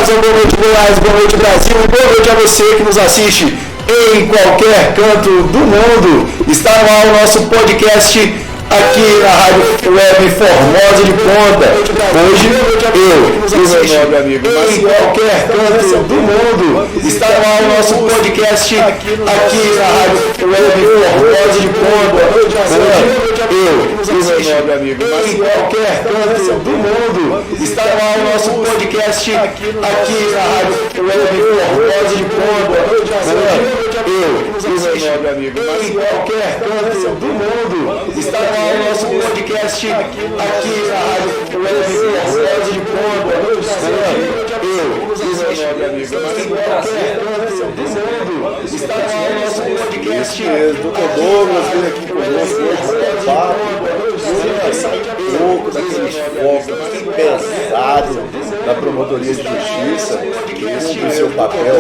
Amazon, boa noite Goiás, boa noite Brasil e boa noite a você que nos assiste em qualquer canto do mundo. Está no ar o nosso podcast aqui na Rádio Web Formosa de Ponta. Hoje eu e meu nobre amigo em qualquer canto do mundo. Está no ar o nosso podcast aqui na Rádio Web Formosa de Ponta. Hoje eu e meu nobre amigo em qualquer canto do mundo. Está no ar o nosso podcast aqui na Rádio Web Formosa de Ponta. Hoje eu e meu nobre amigo em qualquer canto do mundo. Está no ar o nosso podcast aqui na Rádio Web Formosa de Ponta. Eu e meu nobre amigo em qualquer canto do mundo. Está no ar o nosso podcast. Doutor Douglas veio aqui conosco hoje para sair um pouco daquele foco pesado da promotoria de justiça, que cumpre o seu papel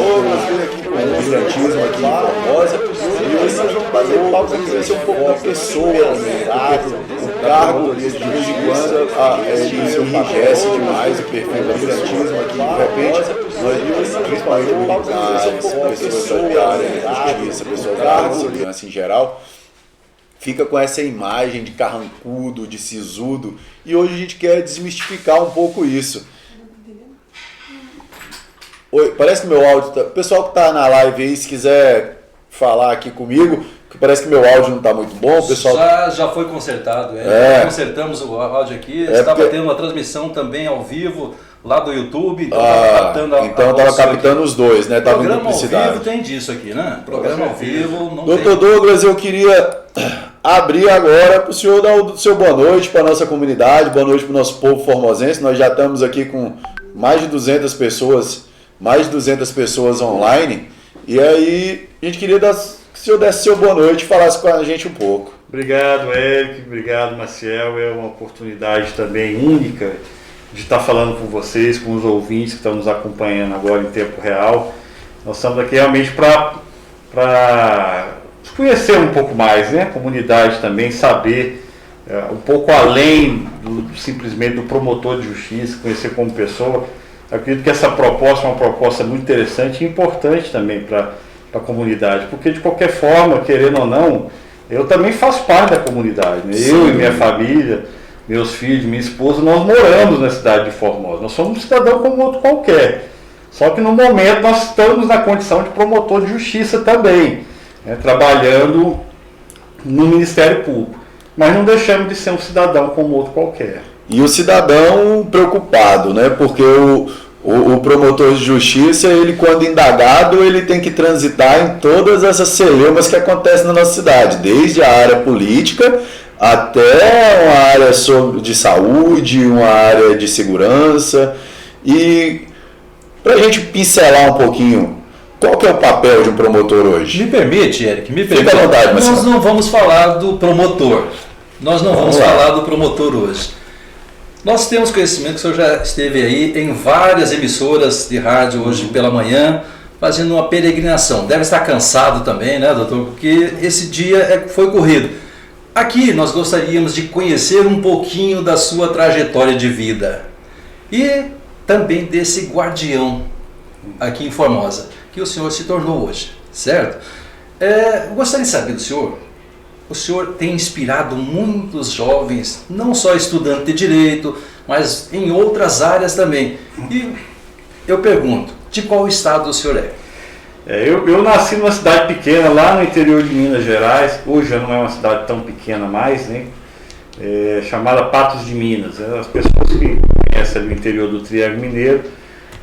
com o brilhantismo aqui em Formosa. E hoje nós vamos bater papo para conhecer um pouco da pessoa, o cargo, de vez em quando ele enrijece demais o perfil do brilhantismo aqui. De repente, nós, principalmente militares, pessoas da área de justiça, pessoas da área de segurança em geral, fica com essa imagem de carrancudo, de sisudo, e hoje a gente quer desmistificar um pouco isso. Oi, parece que meu áudio tá... O pessoal que está na live aí, se quiser falar aqui comigo, que parece que meu áudio não está muito bom, o pessoal... Já foi consertado, consertamos o áudio aqui, estava tendo uma transmissão também ao vivo lá do YouTube, então estava captando os dois, né? Tava programa ao vivo tem disso aqui, né? Programa ao vivo não tem. Doutor Douglas, eu queria abrir agora para o senhor dar o seu boa noite para a nossa comunidade, boa noite para o nosso povo formosense. Nós já estamos aqui com mais de 200 pessoas online, e aí a gente queria que o senhor desse seu boa noite e falasse com a gente um pouco. Obrigado, Eric, obrigado, Maciel. É uma oportunidade também única de estar falando com vocês, com os ouvintes que estão nos acompanhando agora em tempo real. Nós estamos aqui realmente para conhecer um pouco mais, né? A comunidade também, saber um pouco além simplesmente do promotor de justiça, conhecer como pessoa. Eu acredito que essa proposta é uma proposta muito interessante e importante também para a comunidade, porque de qualquer forma, querendo ou não, eu também faço parte da comunidade, né? Eu e minha família, meus filhos, minha esposa, nós moramos na cidade de Formosa. Nós somos um cidadão como outro qualquer. Só que no momento nós estamos na condição de promotor de justiça também, né, trabalhando no Ministério Público. Mas não deixamos de ser um cidadão como outro qualquer. E o cidadão preocupado, né? Porque o promotor de justiça, ele quando indagado, ele tem que transitar em todas essas celeumas que acontecem na nossa cidade, desde a área política até uma área de saúde, uma área de segurança. E para a gente pincelar um pouquinho, qual que é o papel de um promotor hoje? Me permite, Eric, Fica à vontade, mas nós não vamos falar do promotor. Nós não vamos falar do promotor hoje. Nós temos conhecimento que o senhor já esteve aí em várias emissoras de rádio hoje pela manhã, fazendo uma peregrinação. Deve estar cansado também, né, doutor? Porque esse dia foi corrido. Aqui nós gostaríamos de conhecer um pouquinho da sua trajetória de vida e também desse guardião aqui em Formosa, que o senhor se tornou hoje, certo? Gostaria de saber do senhor, o senhor tem inspirado muitos jovens, não só estudantes de direito, mas em outras áreas também. E eu pergunto, de qual estado o senhor é? Eu nasci numa cidade pequena, lá no interior de Minas Gerais. Hoje já não é uma cidade tão pequena mais, né? Chamada Patos de Minas. As pessoas que conhecem ali o interior do Triângulo Mineiro,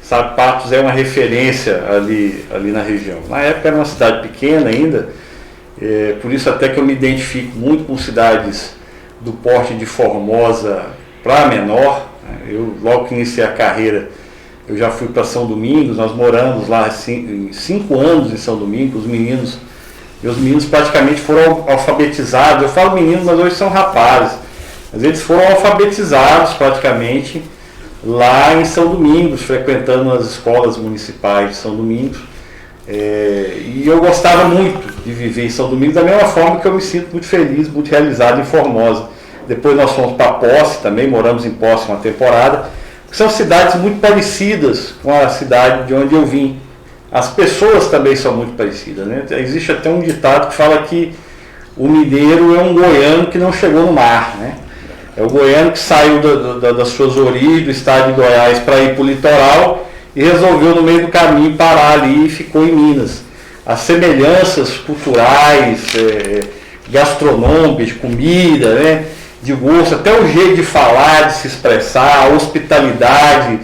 sabe, Patos é uma referência ali na região. Na época era uma cidade pequena ainda, por isso até que eu me identifico muito com cidades do porte de Formosa para menor. Eu, logo que iniciei a carreira, eu já fui para São Domingos. Nós moramos lá 5 anos em São Domingos. Meus meninos praticamente foram alfabetizados. Eu falo meninos, mas hoje são rapazes. Mas eles foram alfabetizados praticamente lá em São Domingos, frequentando as escolas municipais de São Domingos. E eu gostava muito de viver em São Domingos, da mesma forma que eu me sinto muito feliz, muito realizado em Formosa. Depois nós fomos para Posse também, moramos em Posse uma temporada. são cidades muito parecidas com a cidade de onde eu vim. As pessoas também são muito parecidas, né? Existe até um ditado que fala que o mineiro é um goiano que não chegou no mar, né? É o goiano que saiu das suas origens, do estado de Goiás, para ir para o litoral e resolveu no meio do caminho parar ali e ficou em Minas. As semelhanças culturais, gastronômicas, de comida, né? De gosto, até o jeito de falar, de se expressar, a hospitalidade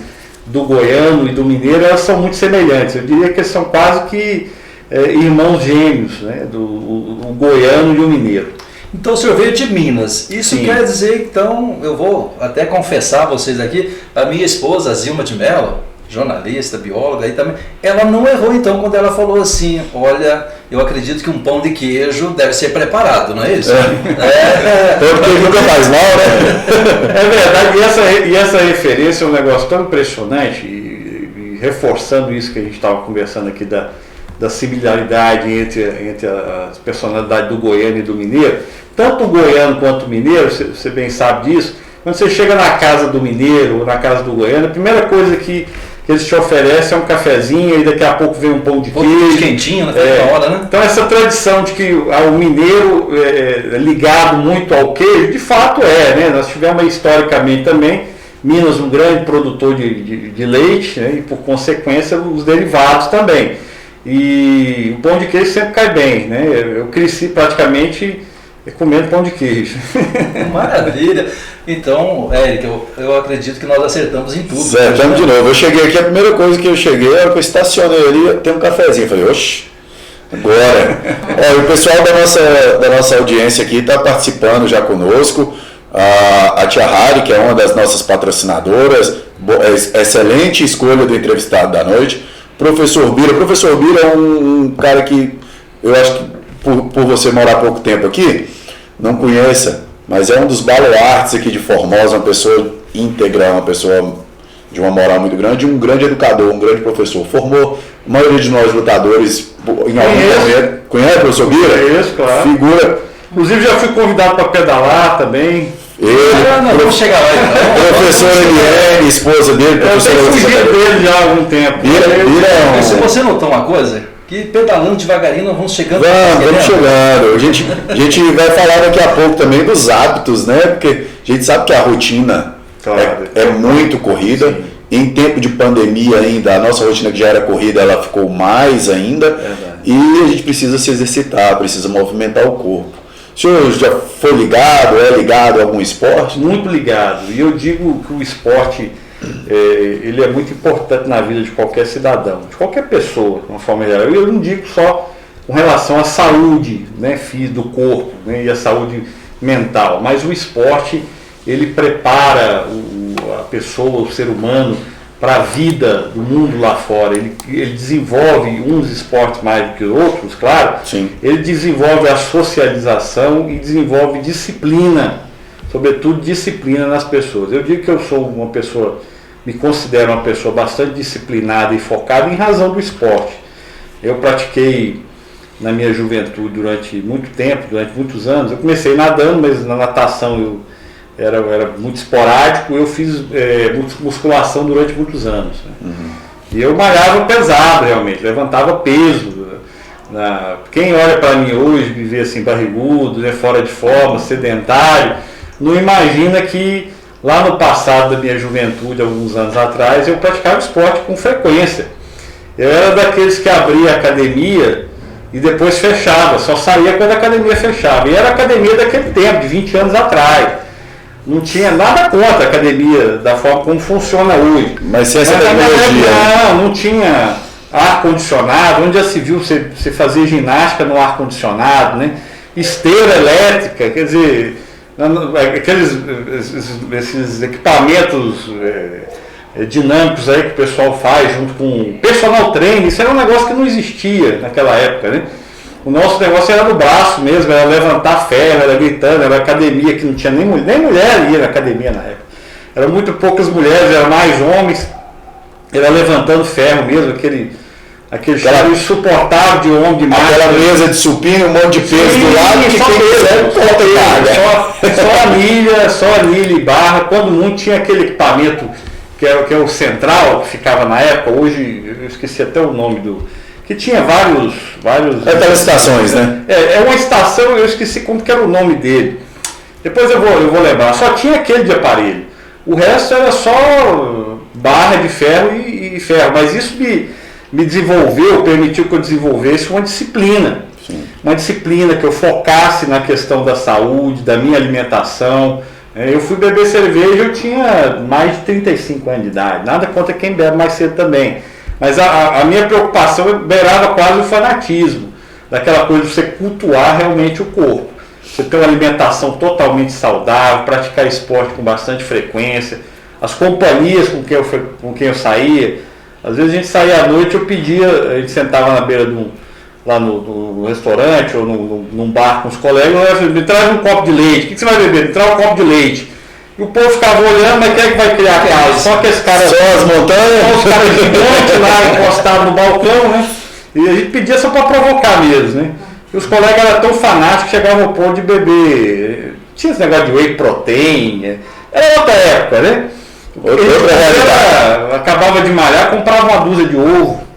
do goiano e do mineiro, elas são muito semelhantes. Eu diria que eles são quase que irmãos gêmeos, né? O goiano e o mineiro. Então o senhor veio de Minas. Isso Sim. quer dizer, então, eu vou até confessar a vocês aqui, a minha esposa, a Zilma de Mello, jornalista, bióloga, aí também, ela não errou então quando ela falou assim, olha, eu acredito que um pão de queijo deve ser preparado, não é isso? Porque nunca faz mal, né? É verdade, e essa referência é um negócio tão impressionante, e reforçando isso que a gente estava conversando aqui da similaridade entre as personalidades do goiano e do mineiro. Tanto o goiano quanto o mineiro, você bem sabe disso, quando você chega na casa do mineiro ou na casa do goiano, a primeira coisa que eles te oferecem é um cafezinho e daqui a pouco vem um pão de queijo. Quentinho, naquela hora, né? Então essa tradição de que o mineiro é ligado muito ao queijo, de fato né? Nós tivemos historicamente também, Minas um grande produtor de leite, né? E por consequência os derivados também. E o pão de queijo sempre cai bem, né? Eu cresci praticamente comendo pão de queijo. Maravilha! Então, Éric, eu acredito que nós acertamos em tudo. Acertamos de novo. Eu cheguei aqui, a primeira coisa que eu cheguei era que eu estacionei ali, tem um cafezinho. Eu falei, oxe, agora. O pessoal da nossa audiência aqui está participando já conosco. A Tia Hari, que é uma das nossas patrocinadoras, excelente escolha do entrevistado da noite. Professor Bira. Professor Bira é um cara que eu acho que por você morar pouco tempo aqui, não conheça, mas é um dos baluartes aqui de Formosa, uma pessoa íntegra, uma pessoa de uma moral muito grande, um grande educador, um grande professor. Formou a maioria de nós lutadores em algum momento. Conhece o professor Bira? Conheço, claro. Figura. Inclusive já fui convidado para pedalar também. Vamos chegar lá então. Professor Eliane, esposa dele, professora dele já há algum tempo. Bira Se você notou uma coisa, que pedalando devagarinho nós vamos chegando. Vamos chegando. A gente vai falar daqui a pouco também dos hábitos, né? Porque a gente sabe que a rotina é muito corrida. Sim. Em tempo de pandemia ainda, a nossa rotina que já era corrida, ela ficou mais ainda. Verdade. E a gente precisa se exercitar, precisa movimentar o corpo. O senhor já foi ligado a algum esporte? Muito ligado. E eu digo que o esporte ele é muito importante na vida de qualquer cidadão, de qualquer pessoa, de uma forma geral. Eu não digo só com relação à saúde, né, física do corpo, né, e a saúde mental, mas o esporte ele prepara a pessoa, o ser humano, para a vida do mundo lá fora. Ele desenvolve uns esportes mais do que outros, claro. Sim. Ele desenvolve a socialização e desenvolve disciplina, sobretudo disciplina nas pessoas. Eu digo que eu sou uma pessoa, me considero uma pessoa bastante disciplinada e focada em razão do esporte. Eu pratiquei na minha juventude durante muito tempo, durante muitos anos. Eu comecei nadando, mas na natação eu era muito esporádico. Eu fiz musculação durante muitos anos. Né? Uhum. E eu malhava pesado realmente, levantava peso. Quem olha para mim hoje, me vê assim barrigudo, né, fora de forma, sedentário, não imagina que lá no passado da minha juventude, alguns anos atrás, eu praticava esporte com frequência. Eu era daqueles que abria a academia e depois fechava, só saía quando a academia fechava. E era a academia daquele tempo, de 20 anos atrás. Não tinha nada contra a academia da forma como funciona hoje. Mas sem essa tecnologia. Não tinha ar-condicionado, onde já se viu você fazer ginástica no ar-condicionado, né? Esteira elétrica, quer dizer, esses equipamentos dinâmicos aí que o pessoal faz junto com personal trainer, isso era um negócio que não existia naquela época, né? O nosso negócio era no braço mesmo, era levantar ferro, era gritando, era academia que não tinha nem mulher ia na academia na época. Eram muito poucas mulheres, eram mais homens, era levantando ferro mesmo, aquele cheiro insuportável de homem de máquina. Aquela mesa de supino, um monte de peso do lado, que só anilha e barra, quando muito tinha aquele equipamento que é o Central, que ficava na época, hoje eu esqueci até o nome que tinha vários estações, né? É uma estação, eu esqueci como que era o nome dele. Depois eu vou lembrar. Só tinha aquele de aparelho. O resto era só barra de ferro e ferro. Mas isso me desenvolveu, permitiu que eu desenvolvesse uma disciplina. Sim. Uma disciplina que eu focasse na questão da saúde, da minha alimentação. Eu fui beber cerveja, eu tinha mais de 35 anos de idade. Nada contra quem bebe mais cedo também. Mas a minha preocupação beirava quase o fanatismo. Daquela coisa de você cultuar realmente o corpo. Você ter uma alimentação totalmente saudável, praticar esporte com bastante frequência. As companhias com quem eu saía, às vezes a gente saía à noite, a gente sentava na beira lá no restaurante ou num bar com os colegas, me traz um copo de leite. O que você vai beber? Me traz um copo de leite. E o povo ficava olhando, mas quem é que vai criar a casa? Só que esse cara. Só as montanhas? Só os caras gigantes lá encostados no balcão, né? E a gente pedia só para provocar mesmo, né? E os colegas eram tão fanáticos que chegavam ao ponto de beber. Tinha esse negócio de whey protein. Era outra época, né? Outra realidade. Acabava de malhar, comprava uma dúzia de ovo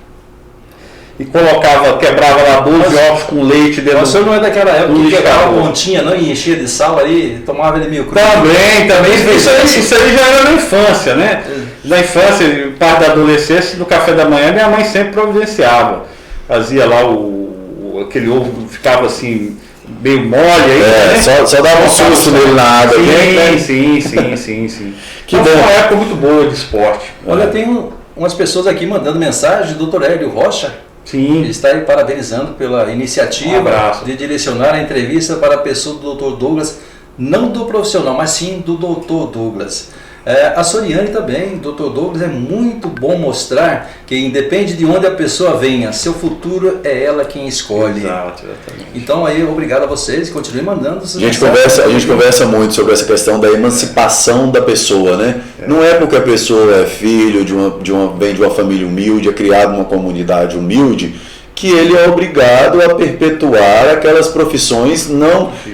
e quebrava lá 12 ovos com leite dentro. Mas o senhor não é daquela época que pegava uma pontinha não, e enchia de sal aí, tomava ele meio cru? Também. Isso aí já era na infância, né? Na infância, parte da adolescência, no café da manhã, minha mãe sempre providenciava. Fazia lá aquele ovo, ficava assim, meio mole aí, né? Só dava um susto nele na água. Sim. Que bom. Foi uma época muito boa de esporte. Olha, tem umas pessoas aqui mandando mensagem, o Dr. Hélio Rocha. Sim. Ele está aí parabenizando pela iniciativa de direcionar a entrevista para a pessoa do Dr. Douglas, não do profissional, mas sim do Dr. Douglas. A Soriane também, Dr. Douglas, é muito bom mostrar que independe de onde a pessoa venha, seu futuro é ela quem escolhe. Exato, exatamente. Então aí, obrigado a vocês, continuem mandando. A gente conversa muito sobre essa questão da emancipação da pessoa, né? Não é porque a pessoa é filho vem de uma família humilde, é criado numa comunidade humilde, que ele é obrigado a perpetuar aquelas profissões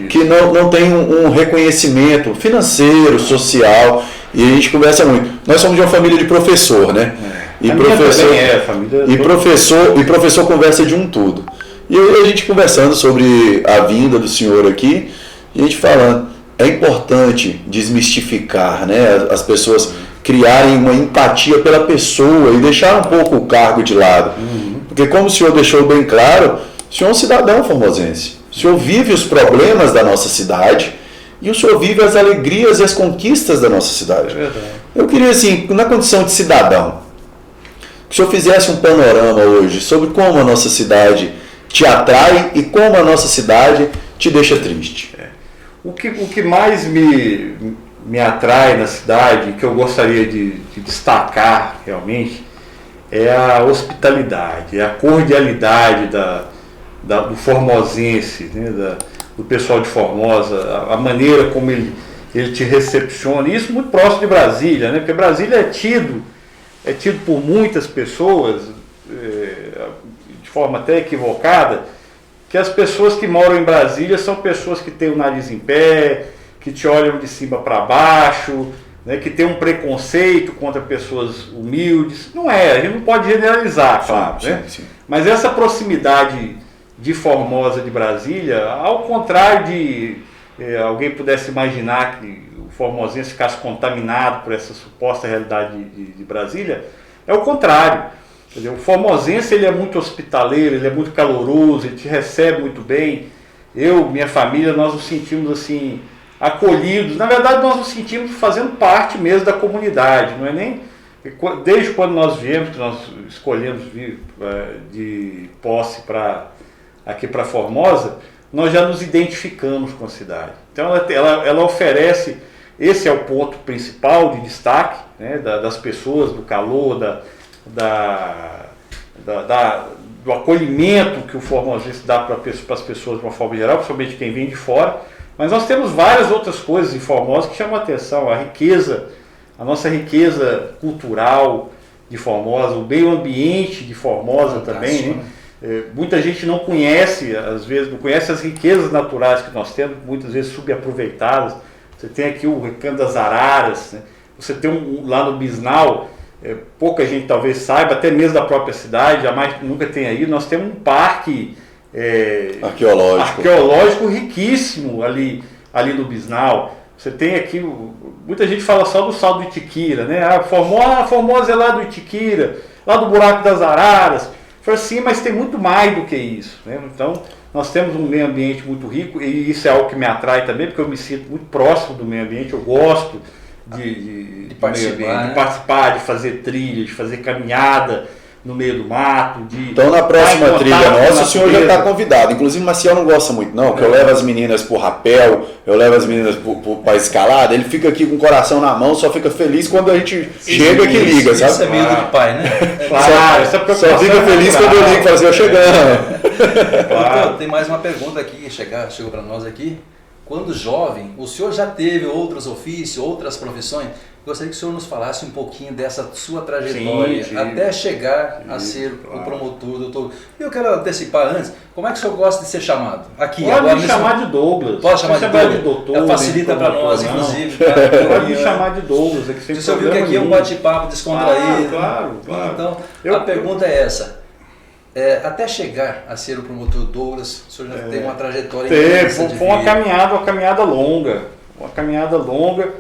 que não têm um reconhecimento financeiro, social. E a gente conversa muito. Nós somos de uma família de professor, né? E professor conversa de um tudo. E aí a gente conversando sobre a vinda do senhor aqui, e a gente falando, é importante desmistificar, né? As pessoas criarem uma empatia pela pessoa e deixar um pouco o cargo de lado. Porque como o senhor deixou bem claro, o senhor é um cidadão formosense. O senhor vive os problemas da nossa cidade e o senhor vive as alegrias e as conquistas da nossa cidade. É verdade. Eu queria, assim, na condição de cidadão, que o senhor fizesse um panorama hoje sobre como a nossa cidade te atrai e como a nossa cidade te deixa triste. O que mais me atrai na cidade, que eu gostaria de destacar realmente, é a hospitalidade, é a cordialidade do formosense, né, do pessoal de Formosa, a maneira como ele te recepciona, e isso muito próximo de Brasília, né, porque Brasília é tido por muitas pessoas, de forma até equivocada, que as pessoas que moram em Brasília são pessoas que têm o nariz em pé, que te olham de cima para baixo, né, que tem um preconceito contra pessoas humildes. Não é, a gente não pode generalizar, claro, né? Sim. Mas essa proximidade de Formosa de Brasília, ao contrário de alguém pudesse imaginar que o formosense ficasse contaminado por essa suposta realidade de Brasília, é o contrário. Quer dizer, o formosense ele é muito hospitaleiro, ele é muito caloroso, ele te recebe muito bem. Minha família, nós nos sentimos assim acolhidos. Na verdade, nós nos sentimos fazendo parte mesmo da comunidade. Não é nem desde quando nós viemos, que nós escolhemos vir de posse aqui para Formosa, nós já nos identificamos com a cidade. Então ela oferece, esse é o ponto principal de destaque, né, das pessoas, do calor, do acolhimento que o formosense dá para as pessoas de uma forma geral, principalmente quem vem de fora. Mas nós temos várias outras coisas em Formosa que chamam a atenção, a nossa riqueza cultural de Formosa, o meio ambiente de Formosa também, né? Muita gente não conhece, às vezes, não conhece as riquezas naturais que nós temos, muitas vezes subaproveitadas. Você tem aqui o Recanto das Araras, né? você tem lá no Bisnal, pouca gente talvez saiba, até mesmo da própria cidade, jamais nunca tenha ido, nós temos um parque arqueológico riquíssimo ali no Bisnal. Você tem aqui, muita gente fala só do Salto do Itiquira, né? Formosa é lá do Itiquira, lá do Buraco das Araras. Foi assim, mas tem muito mais do que isso, né? Então, nós temos um meio ambiente muito rico, e isso é algo que me atrai também, porque eu me sinto muito próximo do meio ambiente, eu gosto de participar, de fazer trilha, de fazer caminhada no meio do mato. Então na próxima trilha nossa, o senhor já está convidado. Inclusive, Maciel não gosta muito não, que eu levo as meninas pro rapel, eu levo as meninas para escalada, ele fica aqui com o coração na mão, só fica feliz quando a gente chega que liga, sabe? Isso é medo do pai, né? Claro, só fica feliz quando eu ligo e falo assim, eu chegando. Claro. Tem mais uma pergunta aqui que chegou para nós aqui. Quando jovem, o senhor já teve outros ofícios, outras profissões? Gostaria que o senhor nos falasse um pouquinho dessa sua trajetória, até chegar a ser o promotor, doutor. Eu quero antecipar antes, como é que o senhor gosta de ser chamado? Aqui, pode agora, me chamar de Douglas. Pode chamar de Douglas? Doutor, facilita para nós, inclusive. Pode me chamar de Douglas. O senhor viu que aqui é um bate-papo descontraído. Claro. Então, a pergunta é essa. Até chegar a ser o promotor Douglas, o senhor já tem uma trajetória imensa. Foi uma caminhada longa. Uma caminhada longa.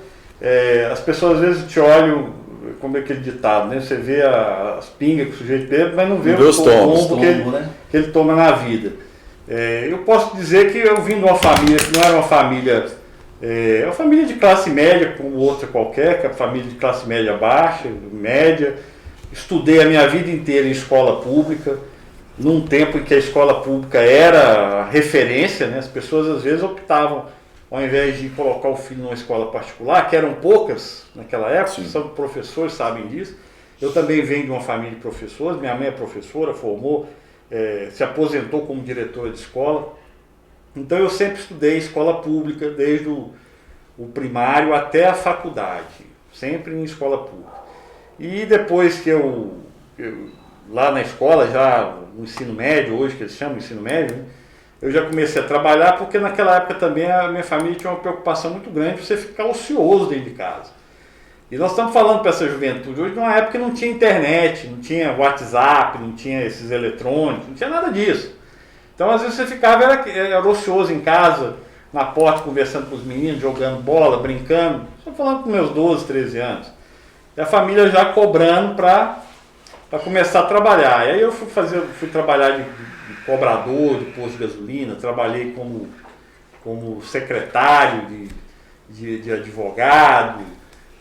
As pessoas às vezes te olham, como é aquele ditado, né? Você vê as pingas que o sujeito bebe, mas não vê o tombo que ele toma na vida. Eu posso dizer que eu vim de uma família que não era uma família, uma família de classe média como outra qualquer, que é a família de classe média baixa, média. Estudei a minha vida inteira em escola pública, num tempo em que a escola pública era referência, né? As pessoas às vezes optavam, ao invés de colocar o filho numa escola particular, que eram poucas naquela época, são professores, sabem disso. Eu também venho de uma família de professores, minha mãe é professora, formou, se aposentou como diretora de escola. Então eu sempre estudei escola pública, desde o primário até a faculdade, sempre em escola pública. E depois que eu lá na escola, já no ensino médio, hoje que eles chamam de ensino médio, né? Eu já comecei a trabalhar, porque naquela época também a minha família tinha uma preocupação muito grande de você ficar ocioso dentro de casa. E nós estamos falando para essa juventude hoje de uma época que não tinha internet, não tinha WhatsApp, não tinha esses eletrônicos, não tinha nada disso. Então às vezes você ficava, era ocioso em casa, na porta conversando com os meninos, jogando bola, brincando. Estou falando com meus 12, 13 anos. E a família já cobrando para começar a trabalhar. E aí eu fui trabalhar de cobrador de posto de gasolina, trabalhei como secretário de advogado,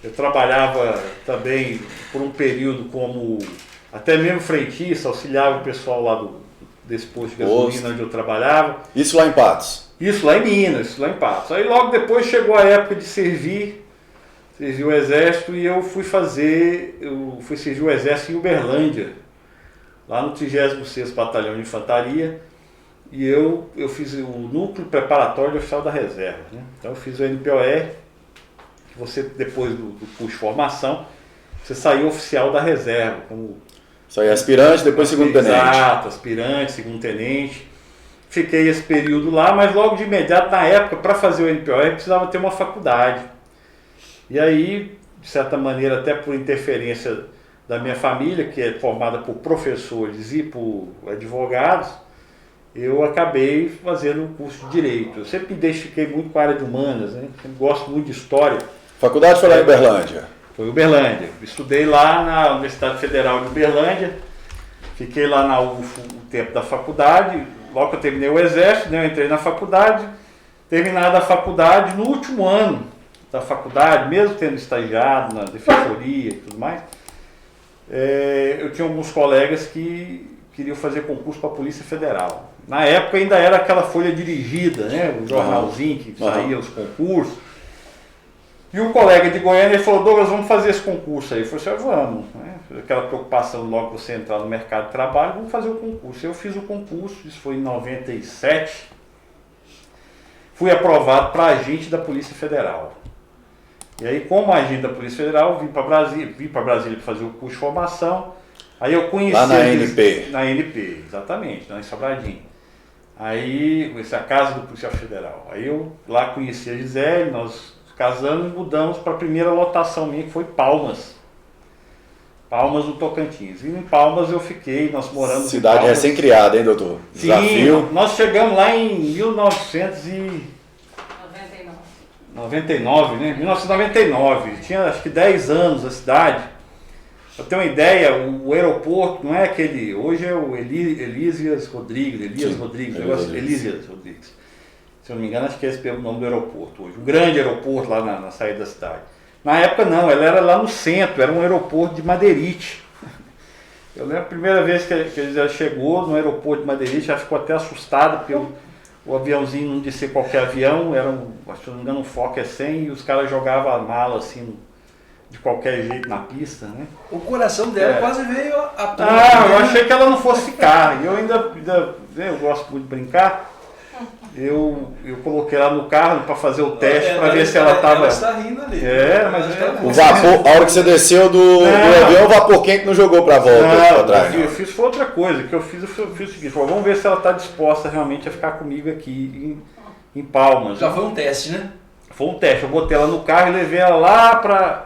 eu trabalhava também por um período como até mesmo frentista, auxiliava o pessoal lá desse posto de gasolina onde eu trabalhava. Isso lá em Patos? Isso lá em Minas, isso lá em Patos. Aí logo depois chegou a época de servir o exército e eu fui servir o exército em Uberlândia, lá no 36º Batalhão de Infantaria, e eu fiz o núcleo preparatório de oficial da reserva, né? Então eu fiz o NPOE, que você depois do curso de formação, você saiu oficial da reserva. Saiu aspirante, depois segundo tenente. Exato, aspirante, segundo tenente. Fiquei esse período lá, mas logo de imediato, na época, para fazer o NPOE, precisava ter uma faculdade. E aí, de certa maneira, até por interferência da minha família, que é formada por professores e por advogados, eu acabei fazendo um curso de Direito. Eu sempre me identifiquei muito com a área de humanas, né? Sempre gosto muito de história. Faculdade foi lá em Uberlândia? Foi em Uberlândia. Estudei lá na Universidade Federal de Uberlândia, fiquei lá na UFO o tempo da faculdade. Logo que eu terminei o exército, né, eu entrei na faculdade. Terminada a faculdade, no último ano da faculdade, mesmo tendo estagiado na defensoria e tudo mais, eu tinha alguns colegas que queriam fazer concurso para a Polícia Federal. Na época ainda era aquela folha dirigida, né, o jornalzinho que saía os concursos. E um colega de Goiânia ele falou: Douglas, vamos fazer esse concurso aí. Eu falei assim: vamos. Né? Aquela preocupação logo você entrar no mercado de trabalho, vamos fazer o concurso. Eu fiz o concurso, isso foi em 97. Fui aprovado para agente da Polícia Federal. E aí, como agente da Polícia Federal, vim para Brasília para fazer o curso de formação. Aí eu conheci... Lá na ANP. Na ANP, exatamente, lá em Sobradinho. Aí, conheci a casa do policial federal. Aí eu lá conheci a Gisele, nós casamos e mudamos para a primeira lotação minha, que foi Palmas. Palmas no Tocantins. E em Palmas eu fiquei, nós moramos Cidade recém-criada, hein, doutor? Desafio. Sim, nós chegamos lá em 1999, né? 1999. Tinha acho que 10 anos a cidade. Pra ter uma ideia, o aeroporto não é aquele... Hoje é o Elísias Rodrigues. Se eu não me engano, acho que esse é o nome do aeroporto hoje. O grande aeroporto lá na saída da cidade. Na época não, ela era lá no centro, era um aeroporto de Madeirite. Eu lembro a primeira vez que ele já chegou no aeroporto de Madeirite, já ficou até assustado, porque o aviãozinho não disse qualquer avião, era se não me engano um Fokker 100, e os caras jogavam a mala assim, de qualquer jeito na pista, né? O coração dela quase veio a ponta. Eu achei que ela não fosse ficar, e eu eu gosto muito de brincar. Eu coloquei ela no carro para fazer o teste, para ver se ela estava... Ela está rindo ali. O vapor, a hora que você desceu do avião, o vapor quente não jogou para a volta. Eu fiz foi outra coisa. O que eu fiz o seguinte, vamos ver se ela está disposta realmente a ficar comigo aqui em Palmas. Já foi um teste, né? Foi um teste. Eu botei ela no carro e levei ela lá para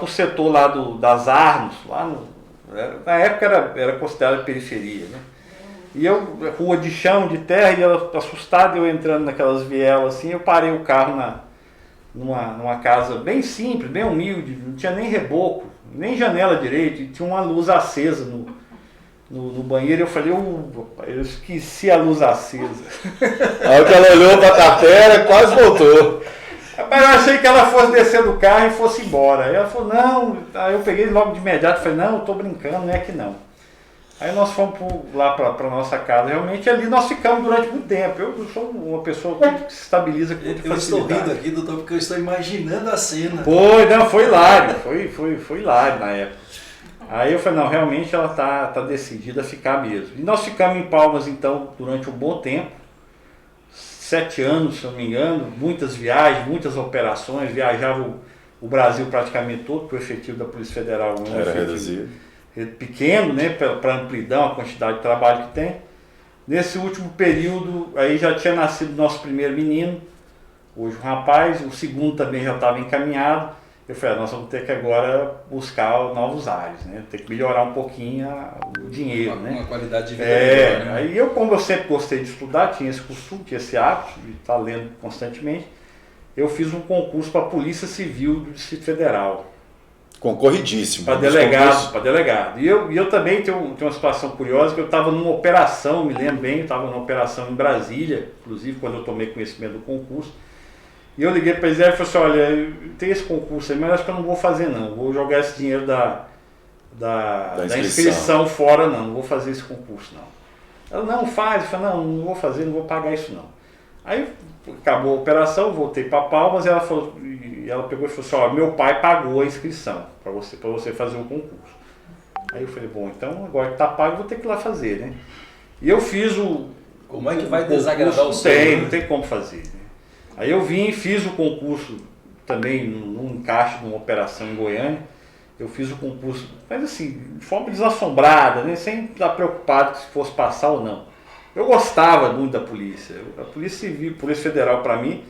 o setor lá das Arnos. Na época era considerada periferia, né? E eu, rua de chão, de terra, e ela assustada, eu entrando naquelas vielas assim, eu parei o carro numa casa bem simples, bem humilde, não tinha nem reboco, nem janela direito, e tinha uma luz acesa no banheiro. Eu falei, eu esqueci a luz acesa. A hora que ela olhou para a tapera, quase voltou. Mas eu achei que ela fosse descer do carro e fosse embora. Aí ela falou, não. Aí eu peguei logo de imediato e falei, não, eu estou brincando, não é que não. Aí nós fomos lá para nossa casa. Realmente ali nós ficamos durante muito tempo. Eu sou uma pessoa que se estabiliza com muita facilidade. Eu estou rindo aqui, doutor, porque eu estou imaginando a cena. Foi hilário. Foi hilário na época. Aí eu falei, não, realmente ela tá decidida a ficar mesmo. E nós ficamos em Palmas, então, durante um bom tempo. 7 anos, se eu não me engano. Muitas viagens, muitas operações. Viajava o Brasil praticamente todo, porque o efetivo da Polícia Federal era reduzido. Pequeno, né, para amplidão, a quantidade de trabalho que tem. Nesse último período, aí já tinha nascido nosso primeiro menino, hoje um rapaz, o segundo também já estava encaminhado. Eu falei, nós vamos ter que agora buscar novos ares, né, ter que melhorar um pouquinho o dinheiro, né. Uma qualidade de vida melhor, né? Aí eu, como eu sempre gostei de estudar, tinha esse costume, tinha esse hábito de estar lendo constantemente, eu fiz um concurso para a Polícia Civil do Distrito Federal. Concorridíssimo. Para delegado. E eu também tenho uma situação curiosa, que eu estava numa operação, me lembro bem, eu estava numa operação em Brasília, inclusive quando eu tomei conhecimento do concurso, e eu liguei para eles e falei assim, olha, tem esse concurso aí, mas acho que eu não vou fazer não, vou jogar esse dinheiro da inscrição fora não vou fazer esse concurso não. Ela, não faz, eu falei, não vou fazer, não vou pagar isso não. Aí acabou a operação, voltei para Palmas, e ela pegou e falou assim, ó, meu pai pagou a inscrição para você fazer o concurso. Aí eu falei, bom, então agora que está pago, eu vou ter que ir lá fazer, né? E eu fiz Como é que vai desagradar o seu? Não tem como fazer, né? Aí eu vim e fiz o concurso também num encaixe de uma operação em Goiânia. Eu fiz o concurso, mas assim, de forma desassombrada, né? Sem estar preocupado se fosse passar ou não. Eu gostava muito da polícia. A Polícia Civil, Polícia Federal, para mim,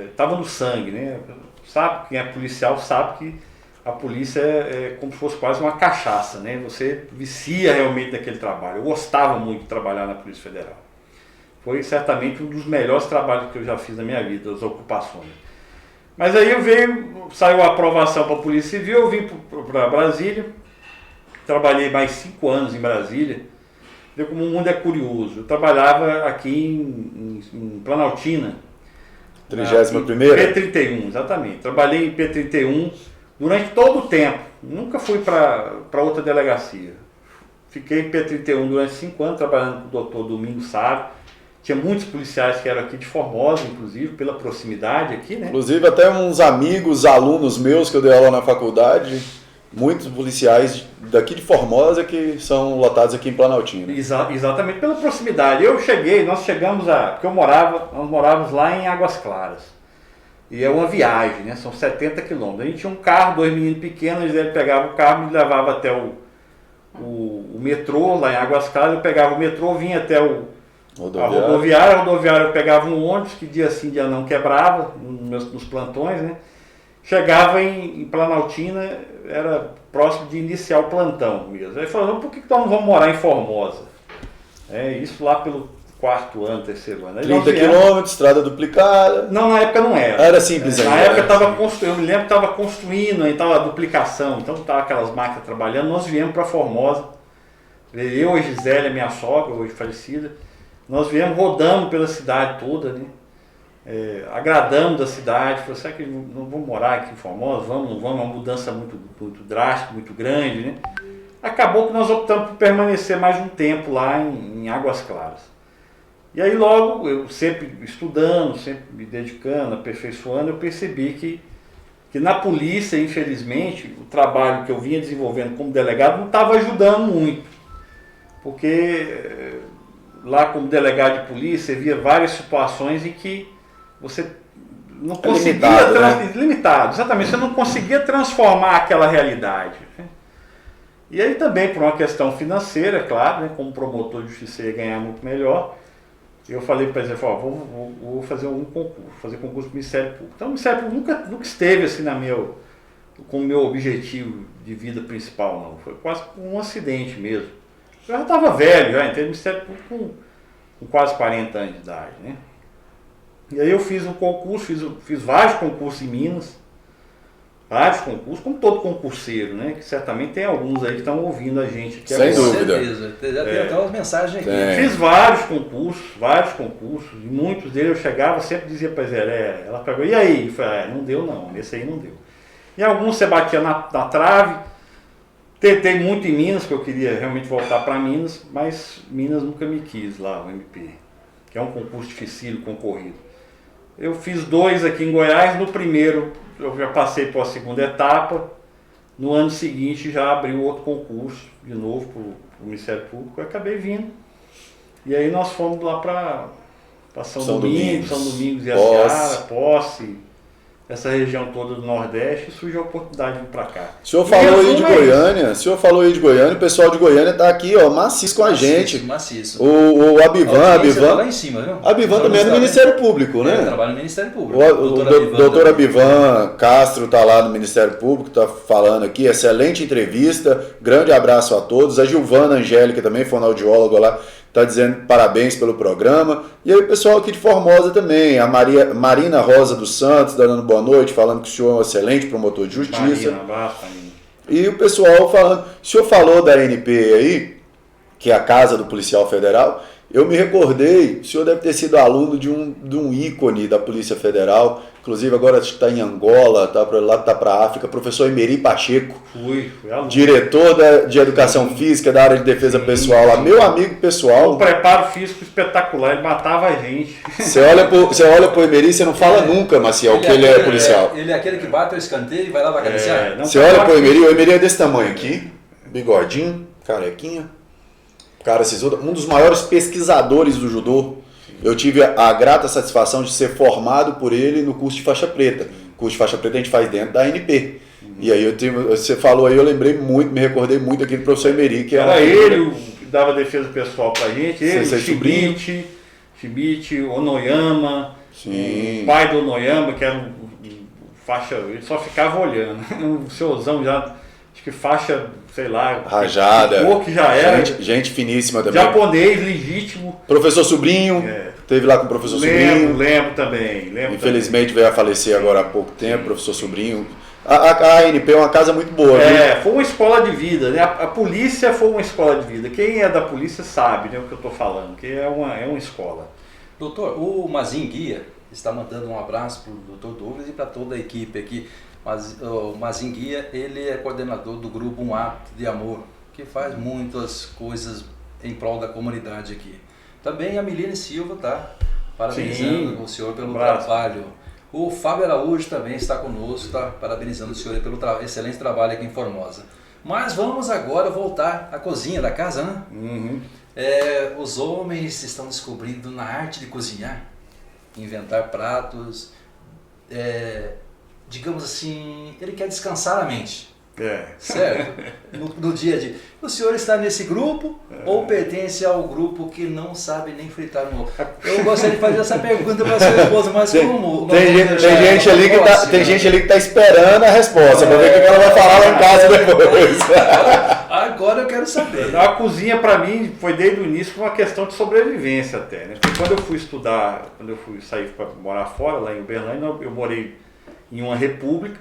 estava no sangue, né? Sabe, quem é policial sabe que a polícia é como se fosse quase uma cachaça, né? Você vicia realmente naquele trabalho. Eu gostava muito de trabalhar na Polícia Federal. Foi certamente um dos melhores trabalhos que eu já fiz na minha vida, as ocupações. Mas aí saiu a aprovação para a Polícia Civil, eu vim para Brasília, trabalhei mais 5 anos em Brasília. Vê como o mundo é curioso. Eu trabalhava aqui em Planaltina. 31ª? P31, exatamente. Trabalhei em P31 durante todo o tempo. Nunca fui para outra delegacia. Fiquei em P31 durante 5 anos, trabalhando com o doutor Domingos Sávio. Tinha muitos policiais que eram aqui de Formosa, inclusive, pela proximidade aqui, né? Inclusive até uns amigos, alunos meus que eu dei aula na faculdade, muitos policiais daqui de Formosa que são lotados aqui em Planaltina. Exatamente, pela proximidade. Nós chegamos porque nós morávamos lá em Águas Claras. E é uma viagem, né? São 70 quilômetros. A gente tinha um carro, 2 meninos pequenos, ele pegava o carro e me levava até o metrô, lá em Águas Claras. Eu pegava o metrô, vinha até o A rodoviária eu pegava um ônibus que dia sim, dia não quebrava, nos plantões, né? Chegava em Planaltina, era próximo de iniciar o plantão mesmo. Aí falou, por que nós não vamos morar em Formosa? Isso lá pelo 4º ano, 3º ano. Aí 30 quilômetros, estrada duplicada. Não, na época não era. Era simples ainda. Na época estava construindo, eu me lembro que estava construindo, aí estava a duplicação, então estava aquelas máquinas trabalhando. Nós viemos para Formosa, eu, a Gisele, minha sogra, hoje falecida, nós viemos rodando pela cidade toda, né? Agradando da cidade, falou, será que não vamos morar aqui em Formosa? Vamos, não vamos, é uma mudança muito drástica, muito grande, né? Acabou que nós optamos por permanecer mais um tempo lá em Águas Claras. E aí logo, eu sempre estudando, sempre me dedicando, aperfeiçoando, eu percebi que na polícia, infelizmente, o trabalho que eu vinha desenvolvendo como delegado não estava ajudando muito. Porque lá como delegado de polícia, via várias situações em que você não conseguia... Limitado, exatamente. Você não conseguia transformar aquela realidade. Né? E aí também, por uma questão financeira, claro, né, como promotor de justiça ia ganhar muito melhor, eu falei para ele, vou fazer um concurso, fazer concurso do Ministério Público. Então o Ministério Público nunca esteve assim como meu objetivo de vida principal, não. Foi quase um acidente mesmo. Eu já estava velho, já entrei no Ministério Público com quase 40 anos de idade, né? E aí eu fiz um concurso, fiz vários concursos em Minas, vários concursos, como todo concurseiro, né? Que certamente tem alguns aí que estão ouvindo a gente aqui agora. Sem dúvida. Certeza. Já tem até umas mensagens aqui. Fiz vários concursos, e muitos deles eu chegava, sempre dizia para Zé, ela pegou, e aí? Eu falei, não deu não, esse aí não deu. E alguns você batia na trave, tentei muito em Minas, porque eu queria realmente voltar para Minas, mas Minas nunca me quis lá, o MP, que é um concurso difícil, concorrido. Eu fiz 2 aqui em Goiás, no primeiro eu já passei para a segunda etapa, no ano seguinte já abriu outro concurso, de novo para o Ministério Público, eu acabei vindo. E aí nós fomos lá para São Domingos e Seara, Posse, essa região toda do Nordeste, e surgiu a oportunidade de vir para cá. O senhor falou aí de Goiânia, o pessoal de Goiânia está aqui, ó, maciço com a gente. Maciço. O Abivan. Tá lá em cima, viu? Abivan também é do Ministério Público, né? Trabalha no Ministério Público. O doutor Abivan Castro está lá no Ministério Público, está falando aqui, excelente entrevista, grande abraço a todos. A Gilvana Angélica também, fonoaudióloga lá, está dizendo parabéns pelo programa. E aí o pessoal aqui de Formosa também, a Marina Rosa dos Santos, dando boa noite, falando que o senhor é um excelente promotor de justiça. Marina. E o pessoal falando, o senhor falou da ANP aí, que é a Casa do Policial Federal, eu me recordei, o senhor deve ter sido aluno de um ícone da Polícia Federal, inclusive agora está em Angola, tá para a África, professor Emery Pacheco, fui aluno. Diretor de Educação Física da área de Defesa Pessoal, lá, meu amigo pessoal. O preparo físico espetacular, ele matava a gente. Você olha pro Emery, você não fala nunca, Maciel, que ele é policial. Ele é aquele que bate o escanteio e vai lá pra cabecear. Você olha pro Emery, o Emery é desse tamanho aqui, bigodinho, carequinha, cara sisuda, um dos maiores pesquisadores do judô. Eu tive a grata satisfação de ser formado por ele no curso de faixa preta. O curso de faixa preta a gente faz dentro da ANP. E aí você falou aí, eu lembrei muito, me recordei muito aqui do professor Emery, que era ele que dava defesa pessoal pra gente, ele, Chibite, Onoyama, o pai do Onoyama, que era um faixa, ele só ficava olhando, um senhorzão já, acho que faixa, sei lá, rajada, que já era. Gente finíssima também. Japonês, legítimo. Professor Sobrinho, teve lá com o professor Sobrinho. Lembro também. Infelizmente veio a falecer agora há pouco tempo, professor Sobrinho. A ANP é uma casa muito boa. Foi uma escola de vida, né? A polícia foi uma escola de vida. Quem é da polícia sabe, né, o que eu estou falando, que é uma escola. Doutor, o Mazin Guia está mandando um abraço para o doutor Douglas e para toda a equipe aqui. O Mazin Guia, ele é coordenador do grupo Um Ato de Amor, que faz muitas coisas em prol da comunidade aqui. Também a Milene Silva está parabenizando o senhor pelo trabalho. O Fábio Araújo também está conosco, está parabenizando o senhor pelo excelente trabalho aqui em Formosa. Mas vamos agora voltar à cozinha da casa, né? Uhum. Os homens estão descobrindo na arte de cozinhar, inventar pratos, digamos assim, ele quer descansar a mente. Certo? No dia a dia. O senhor está nesse grupo ou pertence ao grupo que não sabe nem fritar um ovo? Eu gostaria de fazer essa pergunta para a sua esposa, mas como... Tem gente ali que está esperando a resposta, para ver o que ela vai falar lá em casa depois. Agora eu quero saber. A cozinha para mim foi desde o início uma questão de sobrevivência até, né? Porque quando eu fui estudar, quando eu fui sair para morar fora, lá em Uberlândia, eu morei em uma república,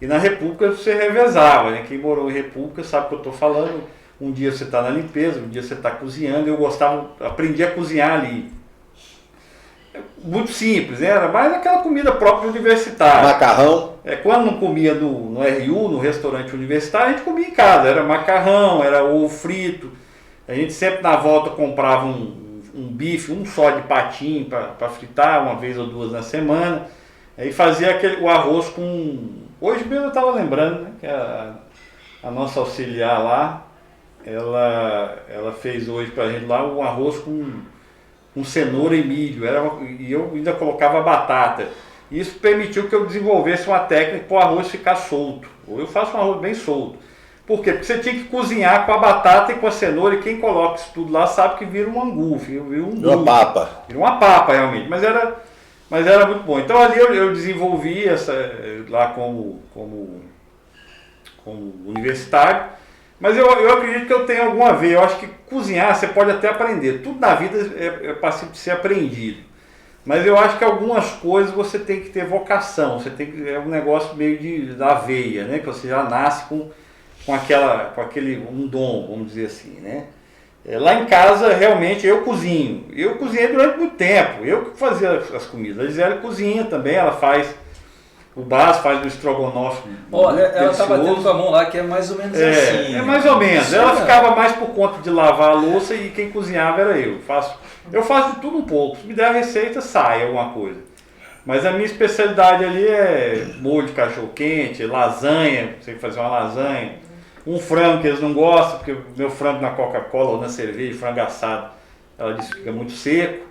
e na república você revezava, né? Quem morou em república sabe o que eu estou falando. Um dia você está na limpeza, um dia você está cozinhando. Eu aprendi a cozinhar ali. Muito simples, né? Era mais aquela comida própria universitária. Macarrão. Quando não comia no RU, no restaurante universitário, a gente comia em casa. Era macarrão, era ovo frito. A gente sempre na volta comprava um bife, um só de patinho para fritar, uma vez ou duas na semana. Aí fazia o arroz com... Hoje mesmo eu estava lembrando, né, que a nossa auxiliar lá, ela fez hoje para a gente lá um arroz com cenoura e milho, e eu ainda colocava batata. Isso permitiu que eu desenvolvesse uma técnica para o arroz ficar solto. Ou eu faço um arroz bem solto. Por quê? Porque você tinha que cozinhar com a batata e com a cenoura, e quem coloca isso tudo lá sabe que vira um angu, vira uma papa. Vira uma papa realmente, mas era muito bom. Então ali eu desenvolvi lá como universitário, mas eu acredito que eu tenho alguma a ver. Eu acho que cozinhar você pode até aprender. Tudo na vida é passível de ser aprendido. Mas eu acho que algumas coisas você tem que ter vocação. É um negócio meio da veia, né? Que você já nasce com aquele um dom, vamos dizer assim, né? Lá em casa, realmente, eu cozinho. Eu cozinhei durante muito tempo. Eu que fazia as comidas. A Gisele cozinha também, ela faz o básico, faz o estrogonofe. Ela estava tendo com a mão lá, que é mais ou menos assim. É mais ou menos. Ela ficava mais por conta de lavar a louça e quem cozinhava era eu. Eu faço de tudo um pouco. Se me der a receita, sai alguma coisa. Mas a minha especialidade ali é molho de cachorro-quente, lasanha, sei fazer uma lasanha. Um frango que eles não gostam, porque meu frango na Coca-Cola ou na cerveja, frango assado, ela diz que fica muito seco.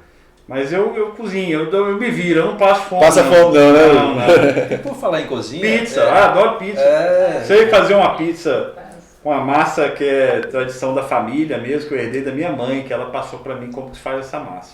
Mas eu cozinho, eu me viro, eu não passo fome. Passa fome não, né? E por falar em cozinha... Pizza, adoro pizza. Sei fazer uma pizza com a massa que é tradição da família mesmo, que eu herdei da minha mãe, que ela passou para mim como que se faz essa massa.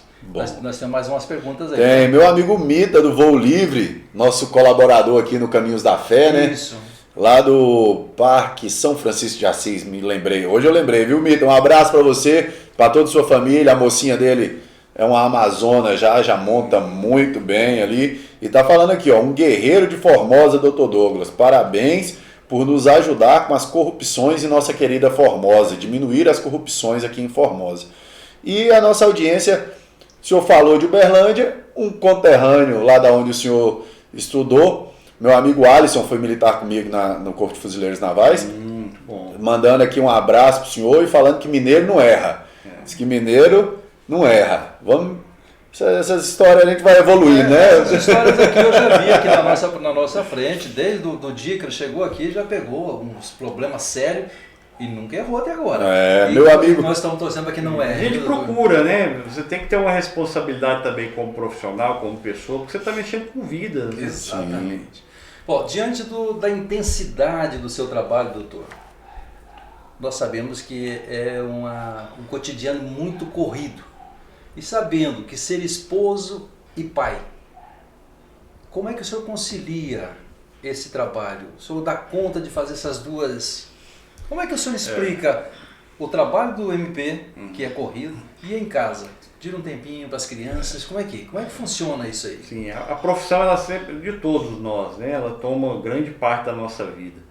Nós temos mais umas perguntas aí. Tem, meu amigo Mita do Voo Livre, nosso colaborador aqui no Caminhos da Fé, né? Isso. Lá do Parque São Francisco de Assis, me lembrei. Hoje eu lembrei, viu, Mita? Um abraço para você, para toda a sua família. A mocinha dele é uma amazona, já monta muito bem ali. E tá falando aqui, ó, um guerreiro de Formosa, Dr. Douglas. Parabéns por nos ajudar com as corrupções em nossa querida Formosa, diminuir as corrupções aqui em Formosa. E a nossa audiência, o senhor falou de Uberlândia, um conterrâneo lá da onde o senhor estudou. Meu amigo Alisson foi militar comigo no Corpo de Fuzileiros Navais, mandando aqui um abraço pro senhor e falando que mineiro não erra. Diz que mineiro não erra. Vamos, essas histórias a gente vai evoluir, né? Essas histórias aqui eu já vi aqui na nossa frente, desde o dia que ele chegou aqui, já pegou alguns problemas sérios e nunca errou até agora. Meu amigo... Nós estamos torcendo para que não erre. A gente procura, né? Você tem que ter uma responsabilidade também como profissional, como pessoa, porque você está mexendo com vidas. Né? Exatamente. Bom, diante da intensidade do seu trabalho, doutor, nós sabemos que é um cotidiano muito corrido. E sabendo que ser esposo e pai, como é que o senhor concilia esse trabalho? O senhor dá conta de fazer essas duas... Como é que o senhor explica o trabalho do MP, que é corrido, e em casa? Tira um tempinho para as crianças, como é que funciona isso aí? Sim, a profissão ela sempre, de todos nós, né? Ela toma grande parte da nossa vida.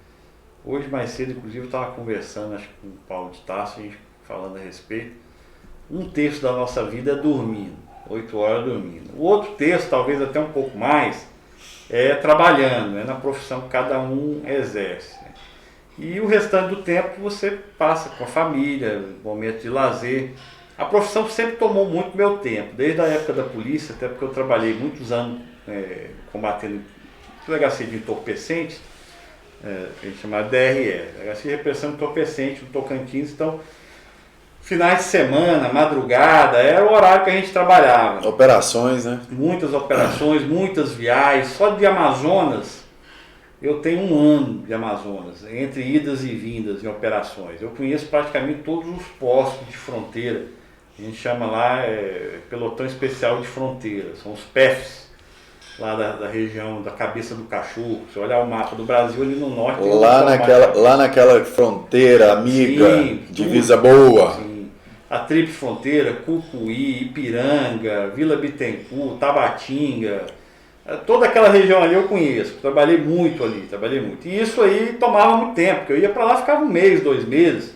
Hoje mais cedo, inclusive, eu estava conversando acho, com o Paulo de Tarso, a gente falando a respeito. Um terço da nossa vida é dormindo, 8 horas dormindo. O outro terço, talvez até um pouco mais, é trabalhando, na profissão que cada um exerce. Né? E o restante do tempo você passa com a família, momento de lazer. A profissão sempre tomou muito meu tempo, desde a época da polícia, até porque eu trabalhei muitos anos combatendo delegacia de entorpecentes, a gente chamava DRE, delegacia de repressão de entorpecente no Tocantins. Então, finais de semana, madrugada, era o horário que a gente trabalhava. Operações, né? Muitas operações, muitas viagens, só de Amazonas, eu tenho 1 ano de Amazonas, entre idas e vindas em operações. Eu conheço praticamente todos os postos de fronteira. A gente chama lá Pelotão Especial de Fronteira, são os PEFs, lá da região da Cabeça do Cachorro. Se olhar o mapa do Brasil, ali no norte... Lá naquela fronteira amiga, sim, divisa boa. Sim. A Tríplice Fronteira, Cucuí, Ipiranga, Vila Bittencourt, Tabatinga... Toda aquela região ali eu conheço, trabalhei muito ali. E isso aí tomava muito tempo, porque eu ia para lá, ficava 1 mês, 2 meses.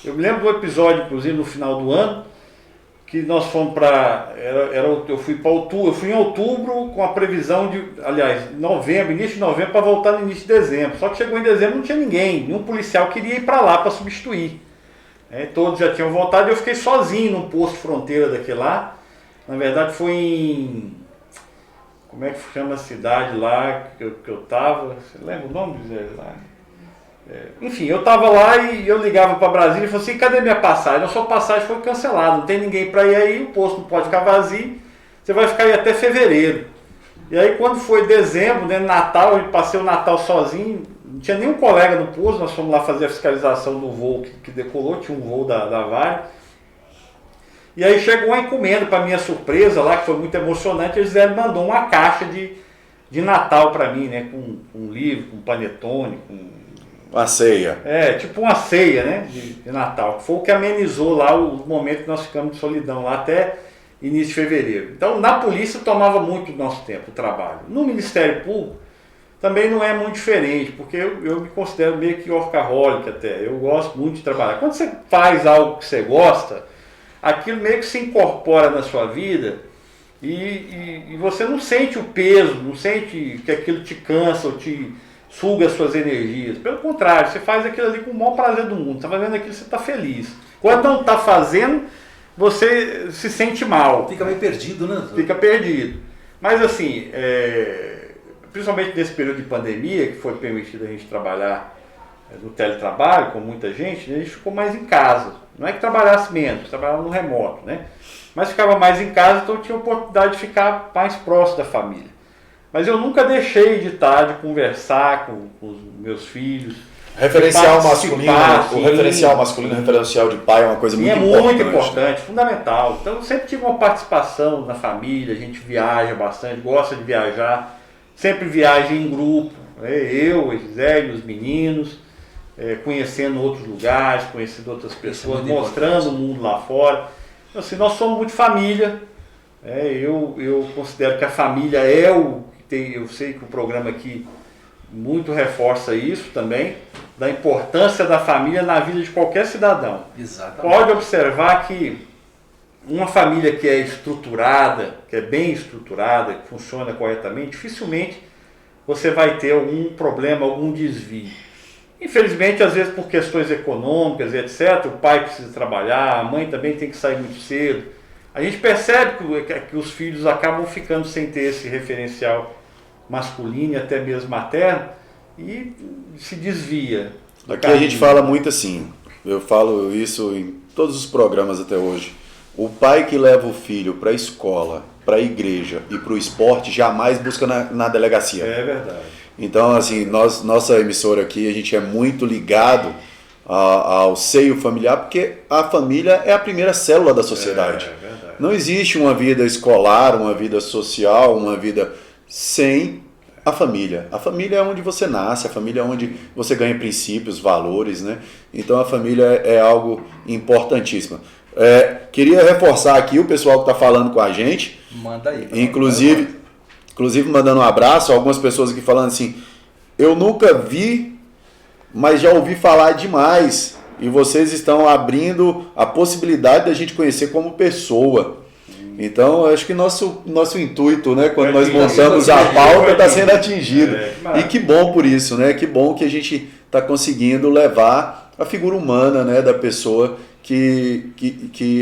Eu me lembro do episódio, inclusive, no final do ano, que nós fomos para... eu fui em outubro com a previsão de, início de novembro, para voltar no início de dezembro. Só que chegou em dezembro, não tinha ninguém, nenhum policial queria ir para lá para substituir. Todos já tinham voltado e eu fiquei sozinho num posto de fronteira daquele lá. Na verdade foi em... Como é que chama a cidade lá que eu estava? Você lembra o nome de lá? Enfim, eu estava lá e eu ligava para Brasília e falei assim, cadê minha passagem? A sua passagem foi cancelada, não tem ninguém para ir aí, o posto não pode ficar vazio, você vai ficar aí até fevereiro. E aí quando foi dezembro, né, Natal, eu passei o Natal sozinho, não tinha nenhum colega no posto, nós fomos lá fazer a fiscalização do voo que decolou, tinha um voo da Vale. E aí chegou uma encomenda, para minha surpresa lá, que foi muito emocionante, eles mandou uma caixa de Natal para mim, né? Com um livro, com panetone, com... Uma ceia. Tipo uma ceia, né? De Natal. Foi o que amenizou lá o momento que nós ficamos de solidão, lá até início de fevereiro. Então, na polícia tomava muito do nosso tempo, o trabalho. No Ministério Público, também não é muito diferente, porque eu me considero meio que workaholic até. Eu gosto muito de trabalhar. Quando você faz algo que você gosta... aquilo meio que se incorpora na sua vida e você não sente o peso, não sente que aquilo te cansa ou te suga as suas energias. Pelo contrário, você faz aquilo ali com o maior prazer do mundo. Está fazendo aquilo, você está feliz. Quando não está fazendo, você se sente mal. Fica meio perdido, né? Fica perdido. Mas assim, principalmente nesse período de pandemia, que foi permitido a gente trabalhar no teletrabalho, com muita gente, a gente ficou mais em casa. Não é que trabalhasse menos, trabalhava no remoto, né? Mas ficava mais em casa, então eu tinha a oportunidade de ficar mais próximo da família. Mas eu nunca deixei de conversar com os meus filhos. Referencial masculino, o referencial masculino, o referencial de pai é uma coisa muito importante. É muito importante, fundamental. Então eu sempre tive uma participação na família, a gente viaja bastante, gosta de viajar, sempre viaja em grupo, eu, a Gisele, os meninos. Conhecendo outros lugares, conhecendo outras pessoas, mostrando o mundo lá fora. Então, assim, nós somos muito família. Eu considero que a família é o que tem. Eu sei que o programa aqui muito reforça isso também, da importância da família na vida de qualquer cidadão. Exatamente. Pode observar que uma família que é estruturada, que é bem estruturada, que funciona corretamente, dificilmente você vai ter algum problema, algum desvio. Infelizmente, às vezes por questões econômicas e etc., o pai precisa trabalhar, a mãe também tem que sair muito cedo. A gente percebe que os filhos acabam ficando sem ter esse referencial masculino e até mesmo materno e se desvia. Aqui a gente fala muito assim, eu falo isso em todos os programas até hoje. O pai que leva o filho para a escola, para a igreja e para o esporte jamais busca na delegacia. É verdade. Então, assim, nossa emissora aqui, a gente é muito ligado ao seio familiar, porque a família é a primeira célula da sociedade. É verdade. Não existe uma vida escolar, uma vida social, uma vida sem a família. A família é onde você nasce, a família é onde você ganha princípios, valores, né? Então, a família é algo importantíssimo. Queria reforçar aqui o pessoal que está falando com a gente. Manda aí. Inclusive mandando um abraço a algumas pessoas aqui falando assim, eu nunca vi, mas já ouvi falar demais. E vocês estão abrindo a possibilidade da gente conhecer como pessoa. Então, acho que nosso intuito, né, quando nós montamos a pauta, está sendo atingido. E que bom por isso, né? Que bom que a gente está conseguindo levar a figura humana, né, da pessoa que